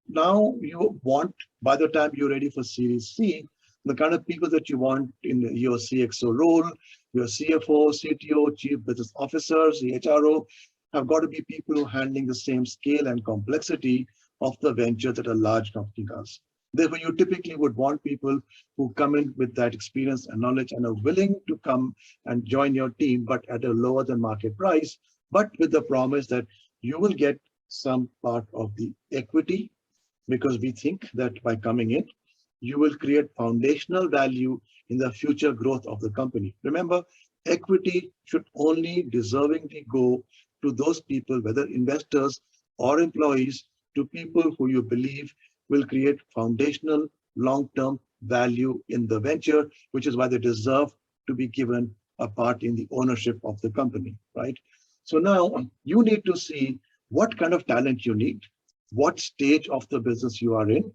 now you want, by the time you're ready for Series C, the kind of people that you want in your CXO role, your CFO, CTO, Chief Business Officers, the HRO, have got to be people who are handling the same scale and complexity of the venture that a large company does. Therefore, you typically would want people who come in with that experience and knowledge and are willing to come and join your team, but at a lower than market price, but with the promise that you will get some part of the equity, because we think that by coming in, you will create foundational value in the future growth of the company. Remember, equity should only deservingly go to those people, whether investors or employees, to people who you believe will create foundational long-term value in the venture, which is why they deserve to be given a part in the ownership of the company, right? So now you need to see what kind of talent you need, what stage of the business you are in,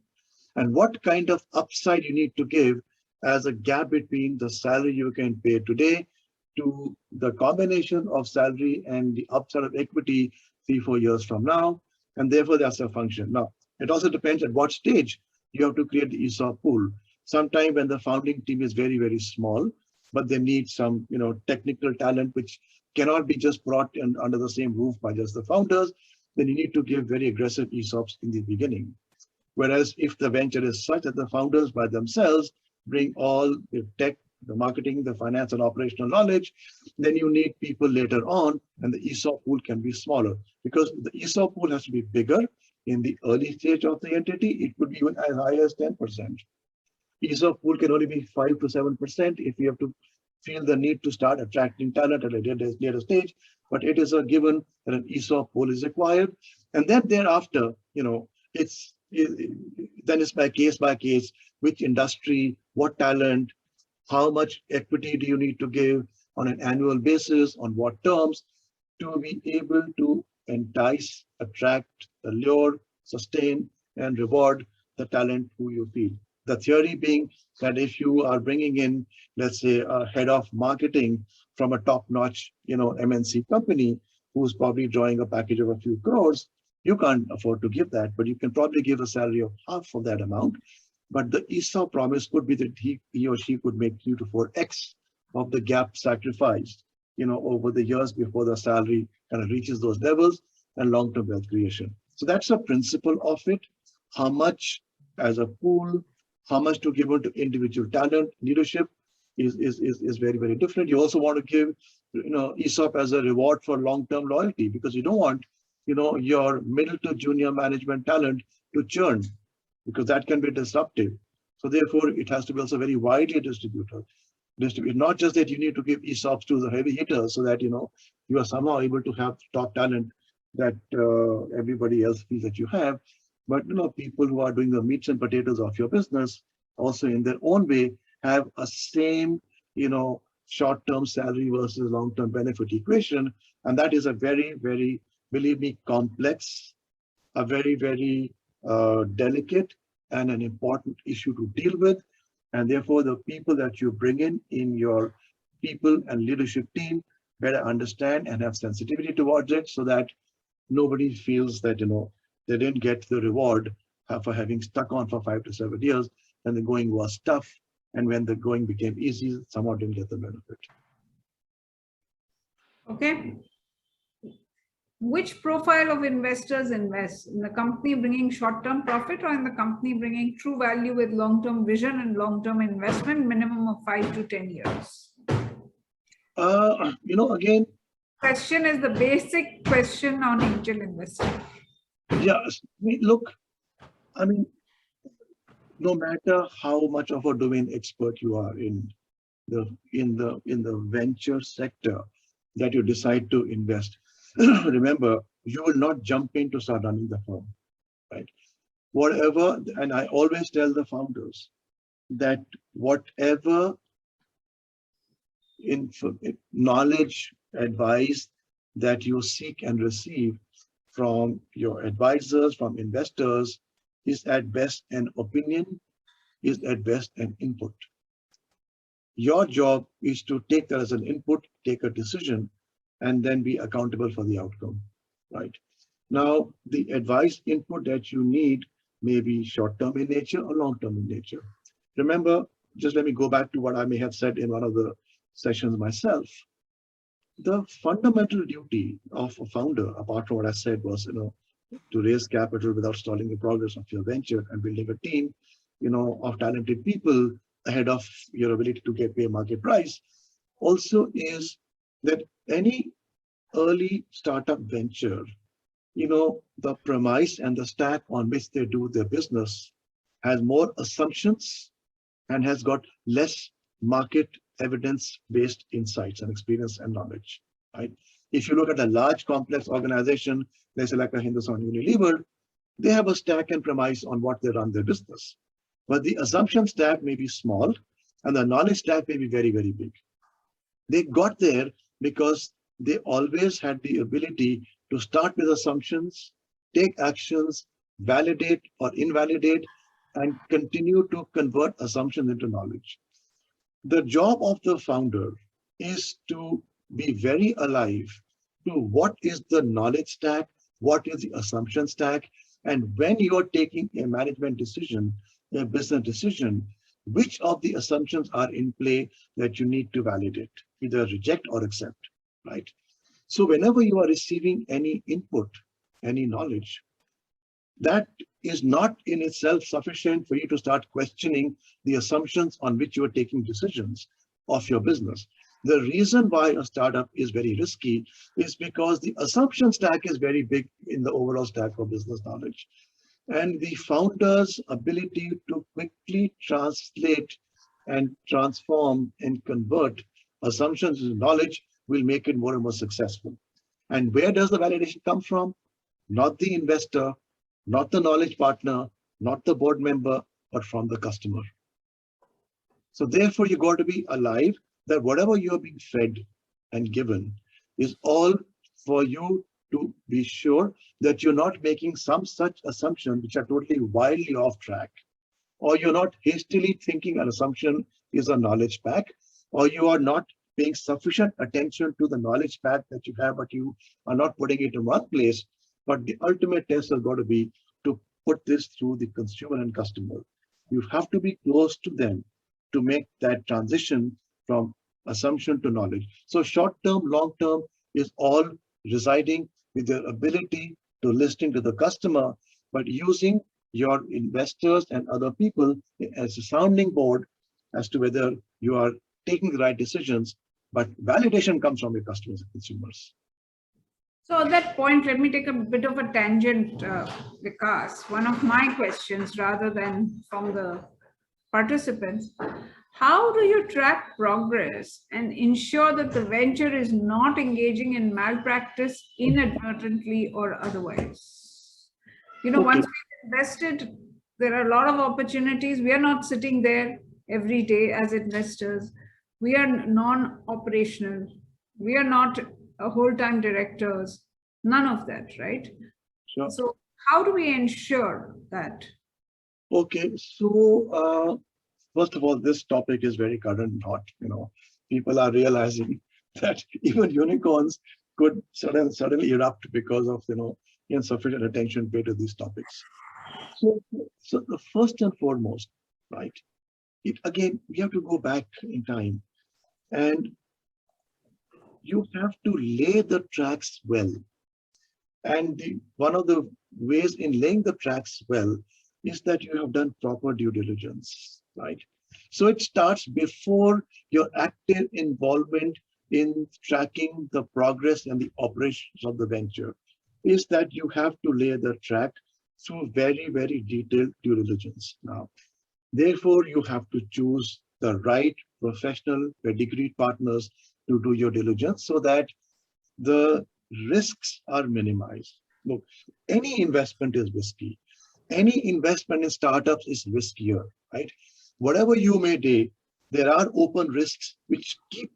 and what kind of upside you need to give as a gap between the salary you can pay today to the combination of salary and the upside of equity 3-4 years from now. And therefore, that's a function. Now, it also depends at what stage you have to create the ESOP pool. Sometime when the founding team is very, very small, but they need some, technical talent, which cannot be just brought in under the same roof by just the founders, then you need to give very aggressive ESOPs in the beginning. Whereas if the venture is such that the founders by themselves bring all the tech, the marketing, the finance and operational knowledge, then you need people later on, and the ESOP pool can be smaller, because the ESOP pool has to be bigger in the early stage of the entity. It could be even as high as 10%. ESOP pool can only be 5 to 7% if you have to feel the need to start attracting talent at a later stage, but it is a given that an ESOP pool is required. And then thereafter, then it's by case, which industry, what talent, how much equity do you need to give on an annual basis, on what terms, to be able to entice, attract, allure, sustain, and reward the talent who you feel. The theory being that if you are bringing in, let's say, a head of marketing from a top-notch, MNC company who's probably drawing a package of a few crores, you can't afford to give that, but you can probably give a salary of half of that amount. But the ESOP promise could be that he or she could make 3 to 4x of the gap sacrificed, over the years before the salary kind of reaches those levels, and long-term wealth creation. So that's the principle of it. How much as a pool, how much to give to individual talent, leadership, is very, very different. You also want to give, ESOP as a reward for long-term loyalty, because you don't want, your middle to junior management talent to churn, because that can be disruptive. So therefore, it has to be also very widely distributed. Not just that you need to give ESOPs to the heavy hitters so that, you are somehow able to have top talent that everybody else feels that you have, but, people who are doing the meats and potatoes of your business also in their own way have a same, short-term salary versus long-term benefit equation. And that is a very, very, believe me, complex, a very, very delicate and an important issue to deal with. And therefore, the people that you bring in your people and leadership team better understand and have sensitivity towards it, so that nobody feels that, they didn't get the reward for having stuck on for 5 to 7 years, and the going was tough. And when the going became easy, someone didn't get the benefit. Okay. Which profile of investors invest? In the company bringing short-term profit, or in the company bringing true value with long-term vision and long-term investment, minimum of 5 to 10 years? Again, question is the basic question on angel investing. Yeah, look, I mean, no matter how much of a domain expert you are in the venture sector that you decide to invest, remember, you will not jump in to start running the firm, right? Whatever, and I always tell the founders that whatever knowledge, advice that you seek and receive from your advisors, from investors, is at best an opinion, is at best an input. Your job is to take that as an input, take a decision, and then be accountable for the outcome, right? Now, the advice input that you need may be short-term in nature or long-term in nature. Remember, just let me go back to what I may have said in one of the sessions myself. The fundamental duty of a founder, apart from what I said, was, to raise capital without stalling the progress of your venture and building a team, of talented people ahead of your ability to get a market price, also is that any early startup venture, the premise and the stack on which they do their business has more assumptions and has got less market evidence-based insights and experience and knowledge, right? If you look at a large complex organization, let's say like a Hindustan Unilever, they have a stack and premise on what they run their business. But the assumption stack may be small and the knowledge stack may be very, very big. They got there because they always had the ability to start with assumptions, take actions, validate or invalidate, and continue to convert assumptions into knowledge. The job of the founder is to be very alive to what is the knowledge stack, what is the assumption stack, and when you are taking a management decision, a business decision, which of the assumptions are in play that you need to validate, either reject or accept, right? So whenever you are receiving any input, any knowledge, that is not in itself sufficient for you to start questioning the assumptions on which you are taking decisions of your business. The reason why a startup is very risky is because the assumption stack is very big in the overall stack of business knowledge. And the founder's ability to quickly translate and transform and convert assumptions into knowledge will make it more and more successful. And where does the validation come from? Not the investor, not the knowledge partner, not the board member, but from the customer. So therefore, you got to be alive that whatever you're being fed and given is all for you to be sure that you're not making some such assumptions which are totally wildly off track, or you're not hastily thinking an assumption is a knowledge pack, or you are not paying sufficient attention to the knowledge pack that you have, but you are not putting it in one place. But the ultimate test has got to be to put this through the consumer and customer. You have to be close to them to make that transition from assumption to knowledge. So short-term, long-term is all residing with your ability to listen to the customer, but using your investors and other people as a sounding board as to whether you are taking the right decisions, but validation comes from your customers and consumers. So at that point, let me take a bit of a tangent, Vikas. One of my questions, rather than from the participants, how do you track progress and ensure that the venture is not engaging in malpractice inadvertently or otherwise? You know, Okay. once we've invested, there are a lot of opportunities. We are not sitting there every day as investors. We are non-operational. We are not whole-time directors. None of that, right? Sure. So how do we ensure that? Okay, so first of all, this topic is very current and hot. People are realizing that even unicorns could suddenly erupt because of insufficient attention paid to these topics. So the first and foremost, right? Again, we have to go back in time, and you have to lay the tracks well. And one of the ways in laying the tracks well is that you have done proper due diligence, right? So it starts before your active involvement in tracking the progress and the operations of the venture, is that you have to lay the track through very, very detailed due diligence. Now, therefore, you have to choose the right professional pedigreed partners to do your diligence so that the risks are minimized. Look, any investment is risky. Any investment in startups is riskier, right? Whatever you may do, there are open risks which keep,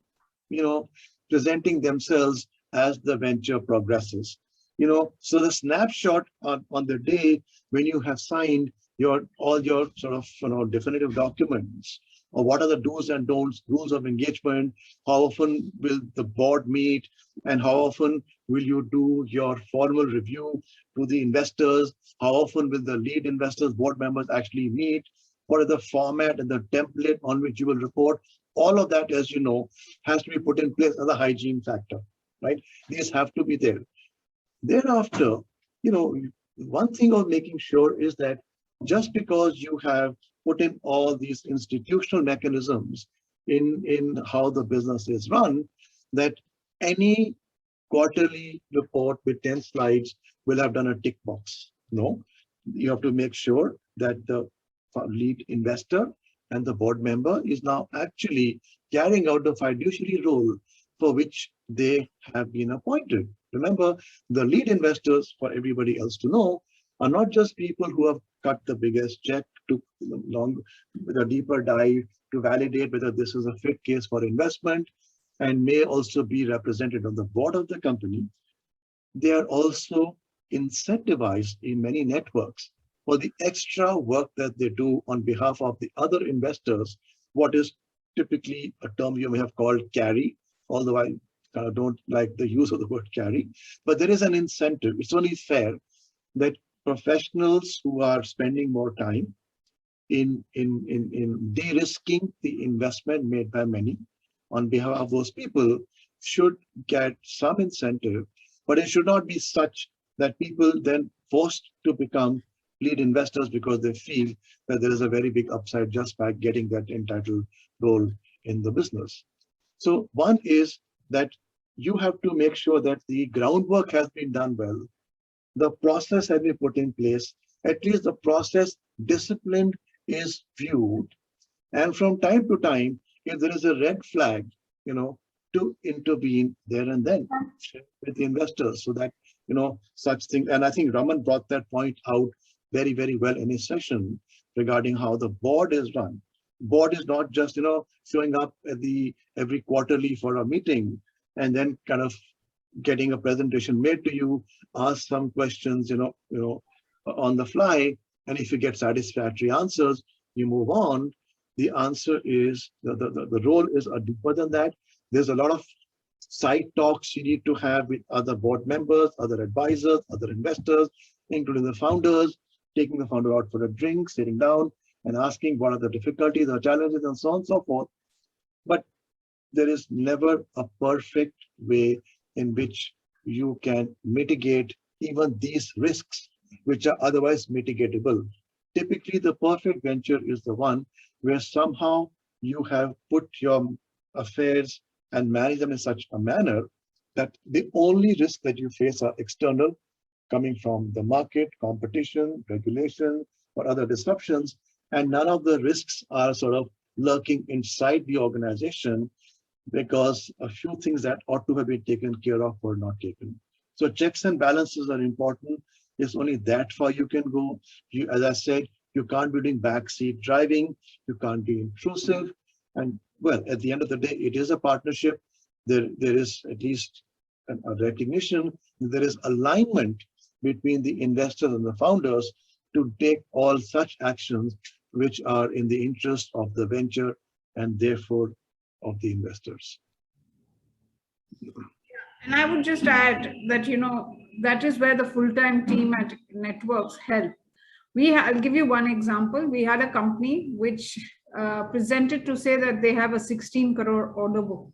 presenting themselves as the venture progresses. So the snapshot on the day when you have signed all your sort of definitive documents, or what are the do's and don'ts, rules of engagement, how often will the board meet, and how often will you do your formal review to the investors, how often will the lead investors, board members actually meet, what are the format and the template on which you will report. All of that, as you know, has to be put in place as a hygiene factor, right? These have to be there. Thereafter, one thing of making sure is that just because you have put in all these institutional mechanisms in how the business is run, that any quarterly report with 10 slides will have done a tick box. No, you have to make sure that the lead investor and the board member is now actually carrying out the fiduciary role for which they have been appointed. Remember, the lead investors, for everybody else to know, are not just people who have cut the biggest check, took with a deeper dive to validate whether this is a fit case for investment, and may also be represented on the board of the company. They are also incentivized in many networks for the extra work that they do on behalf of the other investors, what is typically a term you may have called carry, although I don't like the use of the word carry, but there is an incentive. It's only fair that professionals who are spending more time in de-risking the investment made by many on behalf of those people should get some incentive, but it should not be such that people then forced to become lead investors because they feel that there is a very big upside just by getting that entitled role in the business. So one is that you have to make sure that the groundwork has been done well. The process has been put in place. At least the process discipline is viewed. And from time to time, if there is a red flag, to intervene there and then with the investors so that, such things. And I think Raman brought that point out very, very well in his session regarding how the board is run. Board is not just, showing up at every quarterly for a meeting and then kind of getting a presentation made to you, ask some questions, on the fly. And if you get satisfactory answers, you move on. The answer is, the role is deeper than that. There's a lot of side talks you need to have with other board members, other advisors, other investors, including the founders, taking the founder out for a drink, sitting down and asking what are the difficulties or challenges and so on and so forth. But there is never a perfect way in which you can mitigate even these risks, which are otherwise mitigatable. Typically, the perfect venture is the one where somehow you have put your affairs and manage them in such a manner that the only risk that you face are external, coming from the market, competition, regulation, or other disruptions, and none of the risks are sort of lurking inside the organization because a few things that ought to have been taken care of were not taken. So checks and balances are important. It's only that far you can go. You, as I said, you can't be doing backseat driving. You can't be intrusive. And well, at the end of the day, it is a partnership. There is at least a recognition. There is alignment between the investors and the founders to take all such actions which are in the interest of the venture and therefore of the investors. And I would just add that, that is where the full-time team at Networks help. I'll give you one example. We had a company which presented to say that they have a 16 crore order book.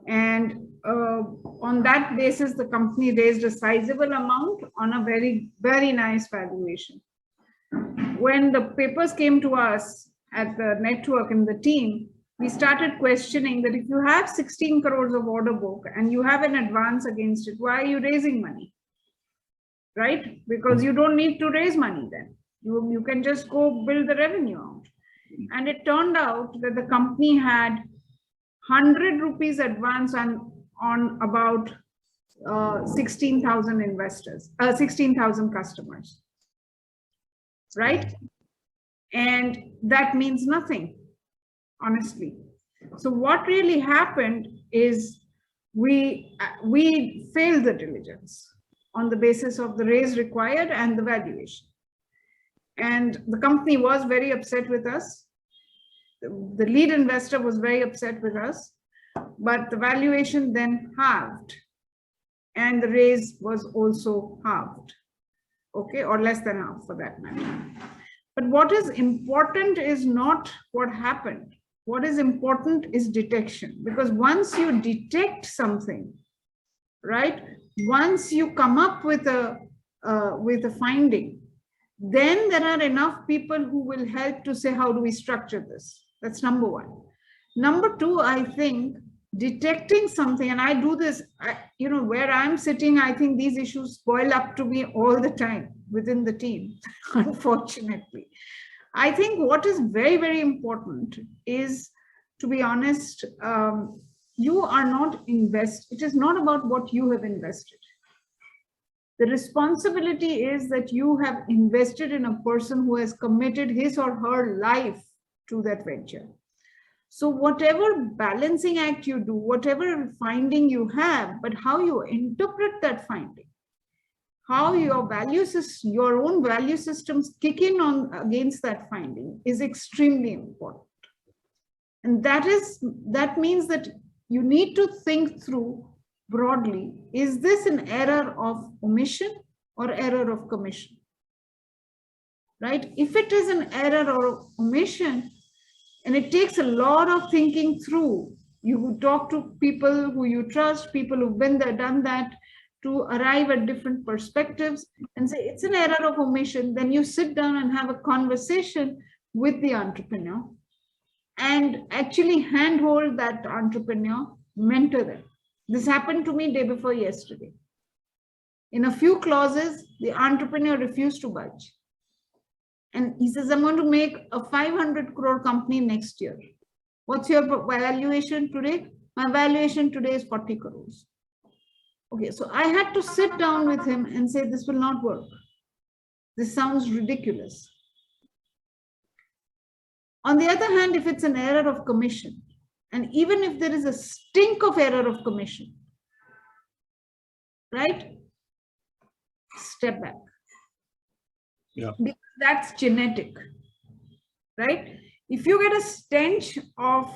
And on that basis, the company raised a sizable amount on a very, very nice valuation. When the papers came to us at the network and the team, we started questioning that if you have 16 crores of order book and you have an advance against it, why are you raising money? Right? Because you don't need to raise money then. You can just go build the revenue out. And it turned out that the company had 100 rupees advance on about 16,000 investors, 16,000 customers, right? And that means nothing, honestly. So what really happened is we failed the diligence on the basis of the raise required and the valuation. And the company was very upset with us. The lead investor was very upset with us, but the valuation then halved and the raise was also halved, okay, or less than half for that matter. But what is important is not what happened. What is important is detection, because once you detect something, right, once you come up with a finding, then there are enough people who will help to say, how do we structure this? That's number one. Number two, I think detecting something, and I do this, where I'm sitting, I think these issues boil up to me all the time within the team, unfortunately. I think what is very, very important is, to be honest, you are not it is not about what you have invested. The responsibility is that you have invested in a person who has committed his or her life to that venture. So whatever balancing act you do, whatever finding you have, but how you interpret that finding, how your own value systems kick in against that finding is extremely important. And that means that you need to think through broadly, is this an error of omission or error of commission? Right? If it is an error or omission, and it takes a lot of thinking through, you talk to people who you trust, people who've been there, done that, to arrive at different perspectives and say it's an error of omission, then you sit down and have a conversation with the entrepreneur and actually handhold that entrepreneur, mentor them. This happened to me day before yesterday. In a few clauses, the entrepreneur refused to budge. And he says, I'm going to make a 500 crore company next year. What's your valuation today? My valuation today is 40 crores. Okay, so I had to sit down with him and say, this will not work. This sounds ridiculous. On the other hand, if it's an error of commission, and even if there is a stink of error of commission, right? Step back. Yeah. Because that's genetic, right? If you get a stench of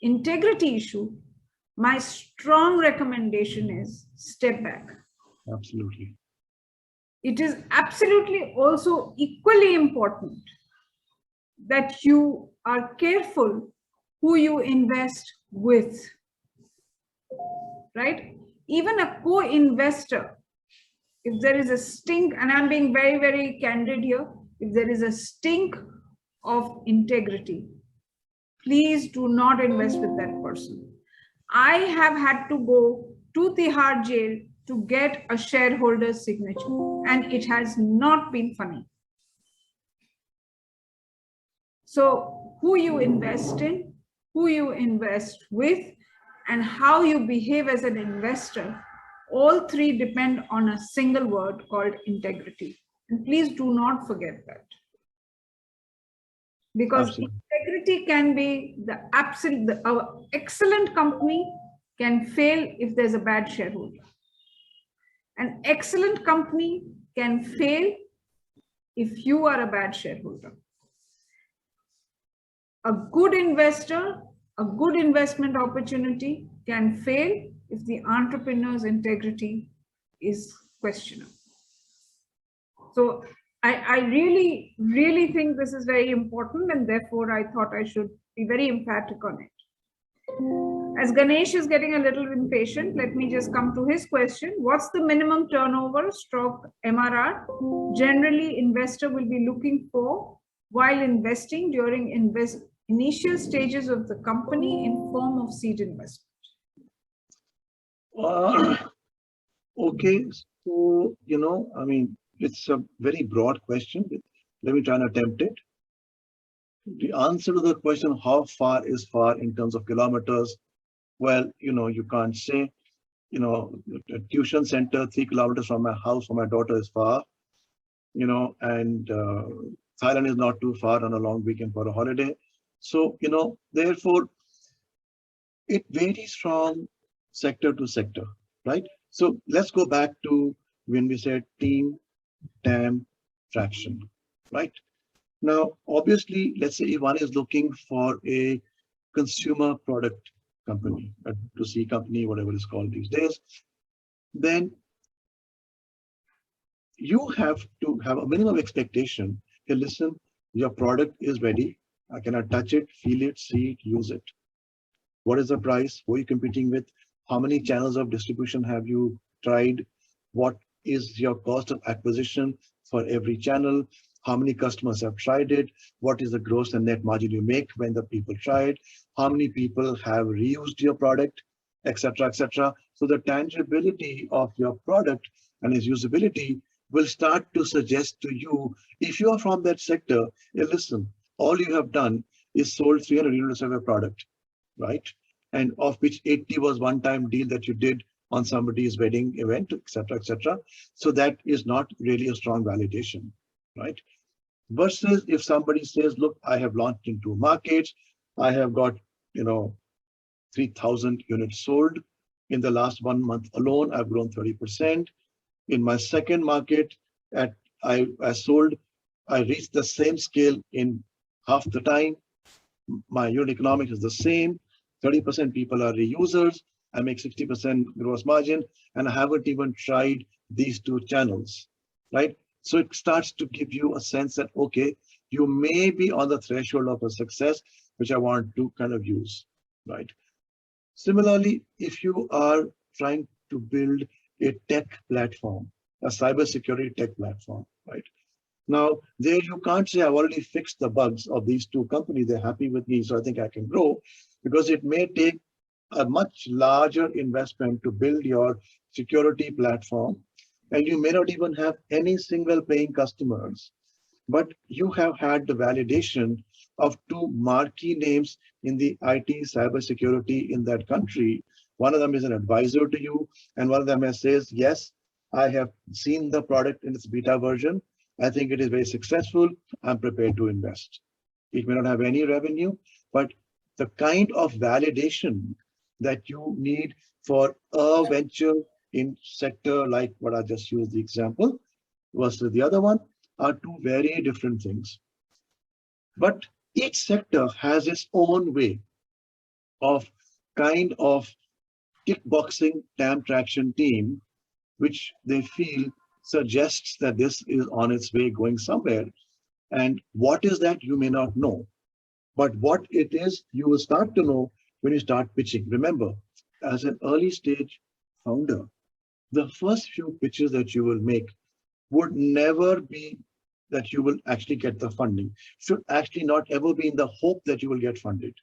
integrity issue, my strong recommendation is step back. Absolutely. It is absolutely also equally important that you are careful who you invest with, right? Even a co-investor, if there is a stink, and I'm being very, very candid here, if there is a stink of integrity, please do not invest with that person. I have had to go to Tihar jail to get a shareholder's signature, and it has not been funny. So who you invest in, who you invest with, and how you behave as an investor, all three depend on a single word called integrity. And please do not forget that. Because Absolutely. integrity can be the absolute, excellent company can fail if there's a bad shareholder. An excellent company can fail if you are a bad shareholder. A good investor, a good investment opportunity can fail if the entrepreneur's integrity is questionable. So I really, really think this is very important, and therefore I thought I should be very emphatic on it. As Ganesh is getting a little impatient, let me just come to his question. What's the minimum turnover stroke MRR generally investor will be looking for while investing during initial stages of the company in form of seed investment? Okay, so, I mean, it's a very broad question. Let me try and attempt it. The answer to the question, how far is far in terms of kilometers? Well, you can't say, a tuition center 3 kilometers from my house for my daughter is far, and Thailand is not too far on a long weekend for a holiday. So, therefore, it varies from sector to sector, right? So let's go back to when we said team, TAM, traction, right? Now, obviously, let's say if one is looking for a consumer product company, a B2C company, whatever it's called these days, then you have to have a minimum expectation. Hey, listen, your product is ready. I cannot touch it, feel it, see it, use it. What is the price? Who are you competing with? How many channels of distribution have you tried? What is your cost of acquisition for every channel? How many customers have tried it? What is the gross and net margin you make when the people try it? How many people have reused your product, etc., etc. So the tangibility of your product and its usability will start to suggest to you, if you are from that sector, hey, listen, all you have done is sold 300 units of your product, right? And of which 80 was one-time deal that you did on somebody's wedding event, etc., etc. So that is not really a strong validation, right? Versus if somebody says, look, I have launched into markets, I have got, 3,000 units sold. In the last 1 month alone, I've grown 30%. In my second market, I reached the same scale in half the time. My unit economics is the same. 30% people are reusers. I make 60% gross margin, and I haven't even tried these two channels, right? So it starts to give you a sense that, okay, you may be on the threshold of a success, which I want to kind of use, right? Similarly, if you are trying to build a tech platform, a cybersecurity tech platform, right? Now, there you can't say, I've already fixed the bugs of these two companies. They're happy with me, so I think I can grow, because it may take a much larger investment to build your security platform. And you may not even have any single paying customers, but you have had the validation of two marquee names in the IT cybersecurity in that country. One of them is an advisor to you, and one of them says, yes, I have seen the product in its beta version. I think it is very successful. I'm prepared to invest. It may not have any revenue, but the kind of validation that you need for a venture in sector like what I just used the example versus the other one are two very different things. But each sector has its own way of kind of kickboxing TAM traction team, which they feel suggests that this is on its way going somewhere. And what is that, you may not know. But what it is, you will start to know when you start pitching. Remember, as an early stage founder, the first few pitches that you will make would never be that you will actually get the funding. Should actually not ever be in the hope that you will get funded.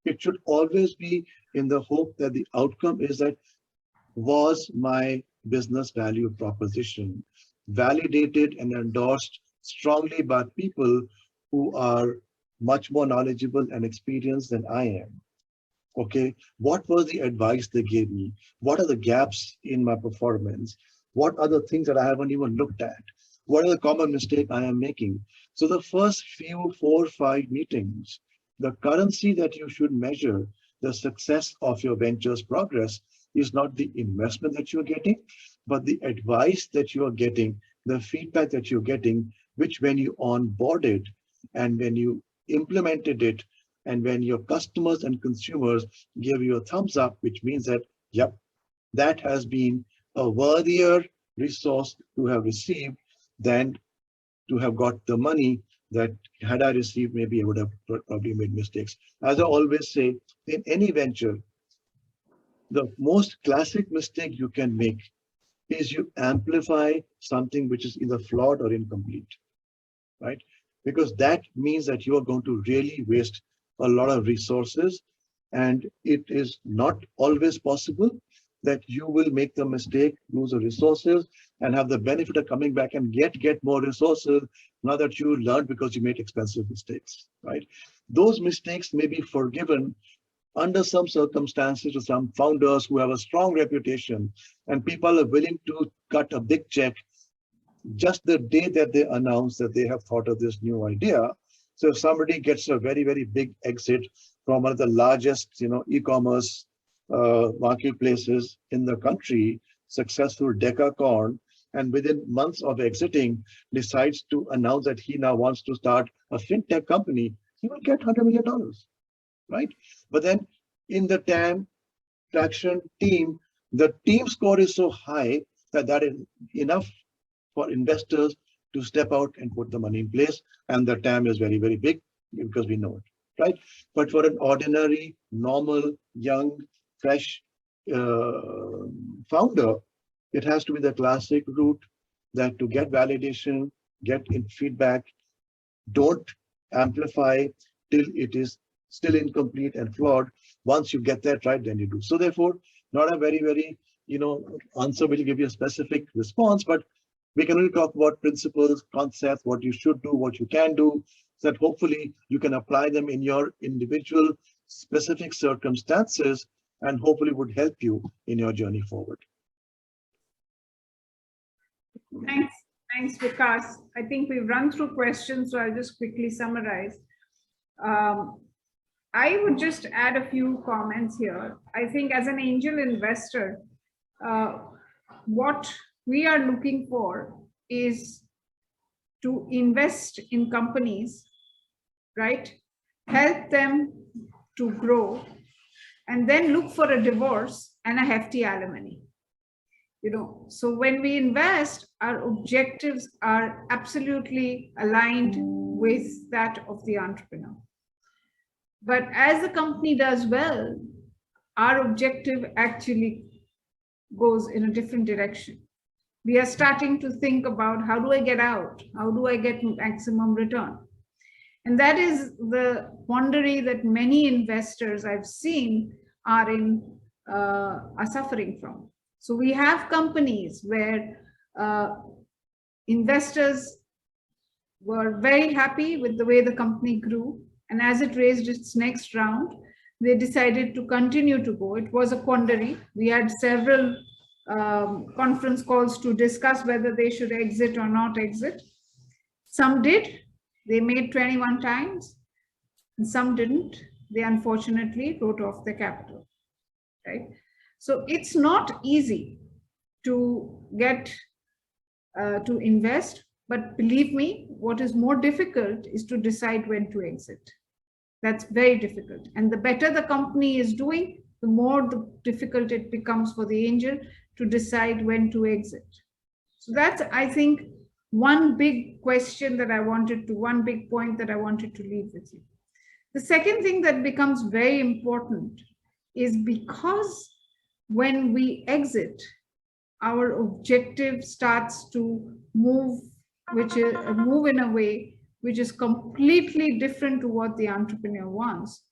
It should always be in the hope that the outcome is that, was my business value proposition validated and endorsed strongly by people who are much more knowledgeable and experienced than I am? Okay, what was the advice they gave me? What are the gaps in my performance? What are the things that I haven't even looked at? What are the common mistakes I am making? So the first few 4 or 5 meetings, the currency that you should measure the success of your venture's progress is not the investment that you're getting, but the advice that you are getting, the feedback that you're getting, which when you onboarded and when you implemented it, and when your customers and consumers give you a thumbs up, which means that, yep, that has been a worthier resource to have received than to have got the money that had I received, maybe I would have probably made mistakes. As I always say, in any venture, the most classic mistake you can make is you amplify something which is either flawed or incomplete, right? Because that means that you are going to really waste a lot of resources, and it is not always possible that you will make the mistake, lose the resources, and have the benefit of coming back and get more resources now that you learned because you made expensive mistakes, right? Those mistakes may be forgiven under some circumstances to some founders who have a strong reputation, and people are willing to cut a big check just the day that they announce that they have thought of this new idea. So if somebody gets a very, very big exit from one of the largest, e-commerce marketplaces in the country, successful decacorn, and within months of exiting decides to announce that he now wants to start a fintech company, he will get $100 million, right? But then in the traction team, the team score is so high that that is enough for investors to step out and put the money in place. And the TAM is very, very big because we know it, right? But for an ordinary, normal, young, fresh founder, it has to be the classic route that to get validation, get in feedback, don't amplify till it is still incomplete and flawed. Once you get that right, then you do. So therefore, not a very, very, answer which will give you a specific response, but we can only talk about principles, concepts, what you should do, what you can do, so that hopefully you can apply them in your individual specific circumstances and hopefully would help you in your journey forward. Thanks, Vikas. I think we've run through questions, so I'll just quickly summarize. I would just add a few comments here. I think as an angel investor, what we are looking for is to invest in companies, right? Help them to grow, and then look for a divorce and a hefty alimony. So when we invest, our objectives are absolutely aligned with that of the entrepreneur. But as the company does well, our objective actually goes in a different direction. We are starting to think about, how do I get out? How do I get maximum return? And that is the quandary that many investors I've seen are suffering from. So we have companies where investors were very happy with the way the company grew. And as it raised its next round, they decided to continue to go. It was a quandary. We had several conference calls to discuss whether they should exit or not exit. Some did. They made 21 times. And some didn't. They unfortunately wrote off the capital, right? So it's not easy to get to invest, but believe me, what is more difficult is to decide when to exit. That's very difficult. And the better the company is doing, the more difficult it becomes for the angel to decide when to exit. So that's, I think, one big question that one big point that I wanted to leave with you. The second thing that becomes very important is, because when we exit, our objective starts to move in a way which is completely different to what the entrepreneur wants.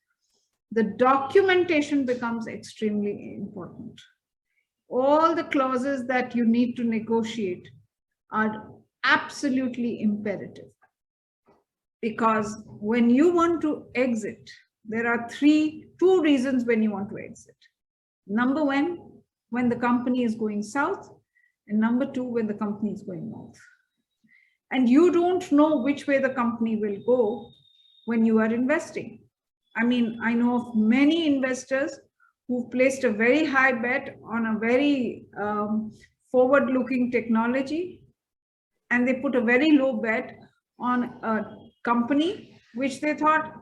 the documentation becomes extremely important. All the clauses that you need to negotiate are absolutely imperative. Because when you want to exit, there are two reasons when you want to exit. Number one, when the company is going south, and number two, when the company is going north. And you don't know which way the company will go when you are investing. I mean, I know of many investors who placed a very high bet on a very forward-looking technology, and they put a very low bet on a company which they thought,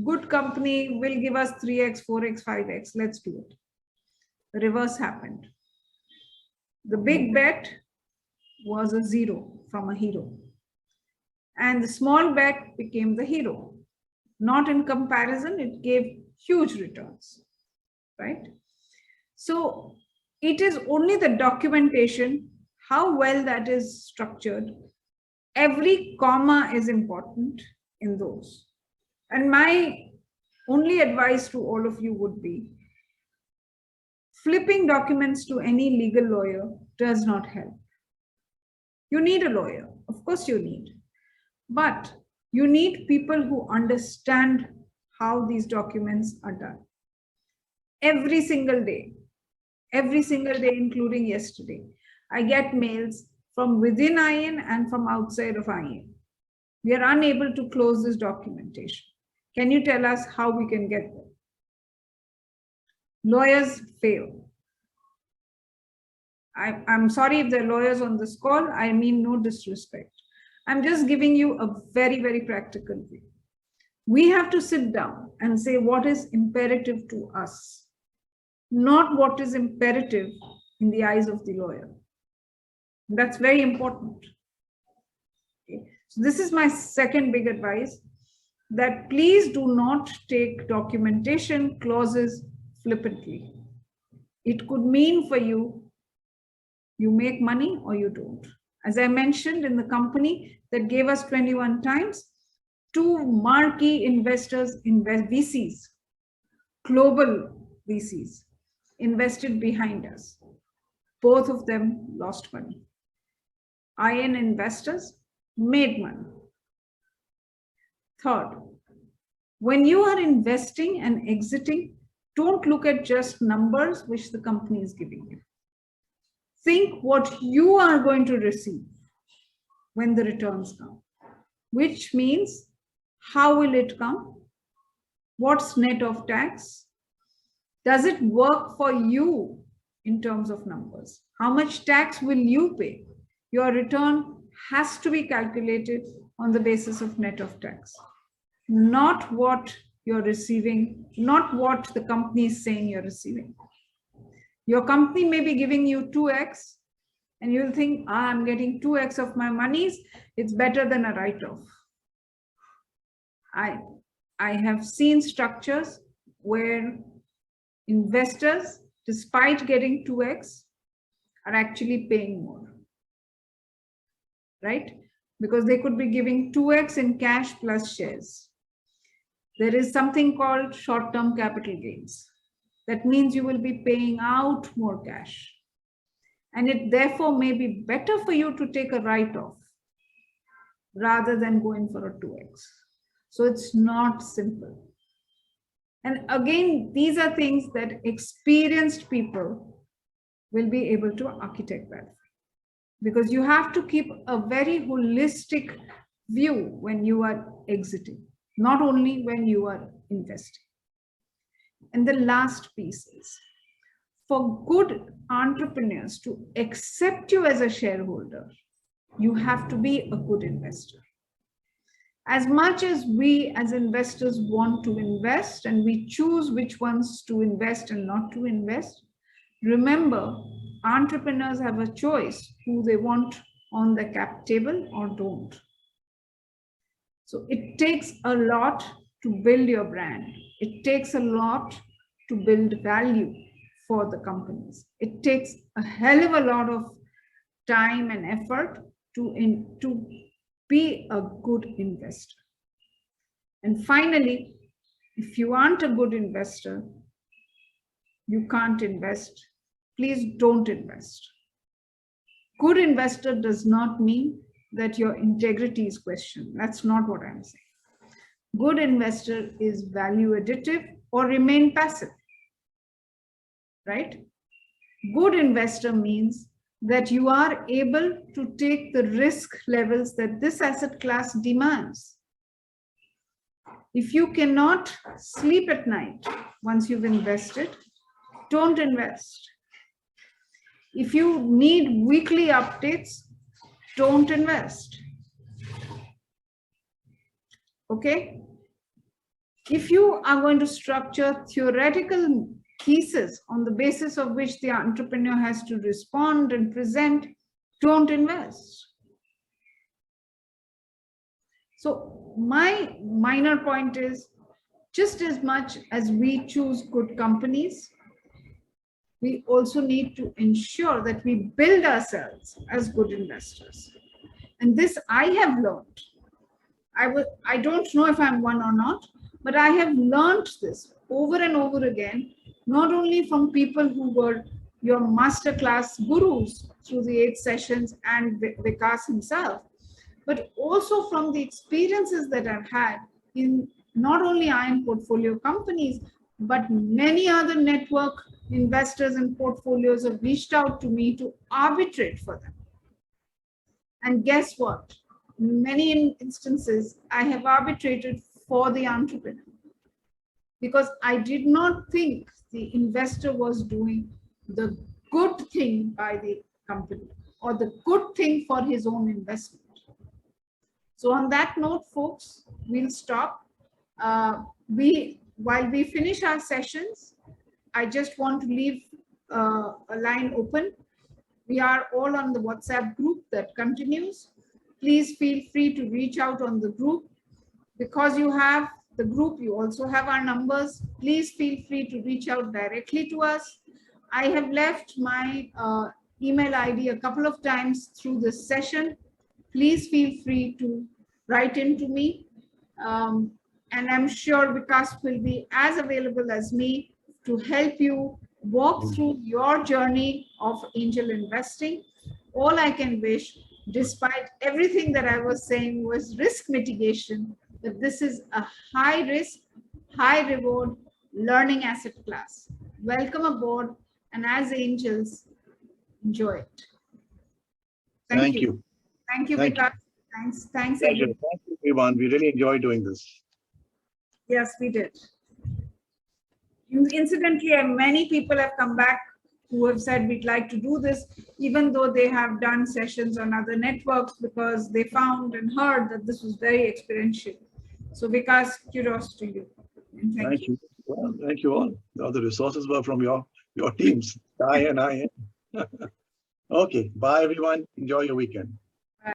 good company will give us 3x, 4x, 5x, let's do it. The reverse happened. The big bet was a zero from a hero. And the small bet became the hero. Not in comparison, it gave huge returns, right? So it is only the documentation, how well that is structured. Every comma is important in those. And my only advice to all of you would be, flipping documents to any legal lawyer does not help. You need a lawyer, of course you need, but you need people who understand how these documents are done. Every single day, including yesterday, I get mails from within IN and from outside of IN. We are unable to close this documentation. Can you tell us how we can get there? Lawyers fail. I'm sorry if there are lawyers on this call. I mean no disrespect. I'm just giving you a very, very practical view. We have to sit down and say what is imperative to us, not what is imperative in the eyes of the lawyer. That's very important. Okay. So this is my second big advice, that please do not take documentation clauses flippantly. It could mean for you, you make money or you don't. As I mentioned, in the company that gave us 21 times, 2 marquee investors, VCs, global VCs, invested behind us. Both of them lost money. IN investors made money. Third, when you are investing and exiting, don't look at just numbers which the company is giving you. Think what you are going to receive when the returns come, which means how will it come? What's net of tax? Does it work for you in terms of numbers? How much tax will you pay? Your return has to be calculated on the basis of net of tax, not what you're receiving, not what the company is saying you're receiving. Your company may be giving you 2x, and you'll think, I'm getting 2x of my monies, it's better than a write-off. I have seen structures where investors, despite getting 2x, are actually paying more, right? Because they could be giving 2x in cash plus shares. There is something called short-term capital gains. That means you will be paying out more cash. And it therefore may be better for you to take a write-off rather than going for a 2x. So it's not simple. And again, these are things that experienced people will be able to architect that. Because you have to keep a very holistic view when you are exiting, not only when you are investing. And the last piece is, for good entrepreneurs to accept you as a shareholder, you have to be a good investor. As much as we as investors want to invest and we choose which ones to invest and not to invest, remember, entrepreneurs have a choice who they want on the cap table or don't. So it takes a lot to build your brand. It takes a lot to build value for the companies. It takes a hell of a lot of time and effort to be a good investor. And finally, If you aren't a good investor, you can't invest. Please don't invest. Good investor does not mean that your integrity is questioned. That's not what I'm saying. Good investor is value additive or remain passive, right? Good investor means that you are able to take the risk levels that this asset class demands. If you cannot sleep at night once you've invested, don't invest. If you need weekly updates, don't invest. Okay? If you are going to structure theoretical thesis on the basis of which the entrepreneur has to respond and present, don't invest. So my minor point is, just as much as we choose good companies, we also need to ensure that we build ourselves as good investors. And this I have learned. I don't know if I'm one or not, but I have learned this over and over again, not only from people who were your masterclass gurus through the 8 sessions and Vikas himself, but also from the experiences that I've had in not only iron portfolio companies, but many other network investors and portfolios have reached out to me to arbitrate for them. And guess what? In many instances, I have arbitrated for the entrepreneur because I did not think the investor was doing the good thing by the company or the good thing for his own investment. So on that note, folks, we'll stop. While we finish our sessions, I just want to leave a line open. We are all on the WhatsApp group that continues. Please feel free to reach out on the group. Because you have the group, you also have our numbers. Please feel free to reach out directly to us. I have left my email ID a couple of times through this session. Please feel free to write into me. And I'm sure Vikas will be as available as me to help you walk through your journey of angel investing. All I can wish, despite everything that I was saying, was risk mitigation, that this is a high risk, high reward learning asset class. Welcome aboard, and as angels, enjoy it. Thank you. Thank you, Vikas. Thanks. Thank you, everyone. We really enjoyed doing this. Yes, we did. Incidentally, many people have come back who have said we'd like to do this, even though they have done sessions on other networks, because they found and heard that this was very experiential. So Vikas, kudos to you. And thank you. Well, thank you all. All the resources were from your teams, I and I. Okay, bye everyone. Enjoy your weekend.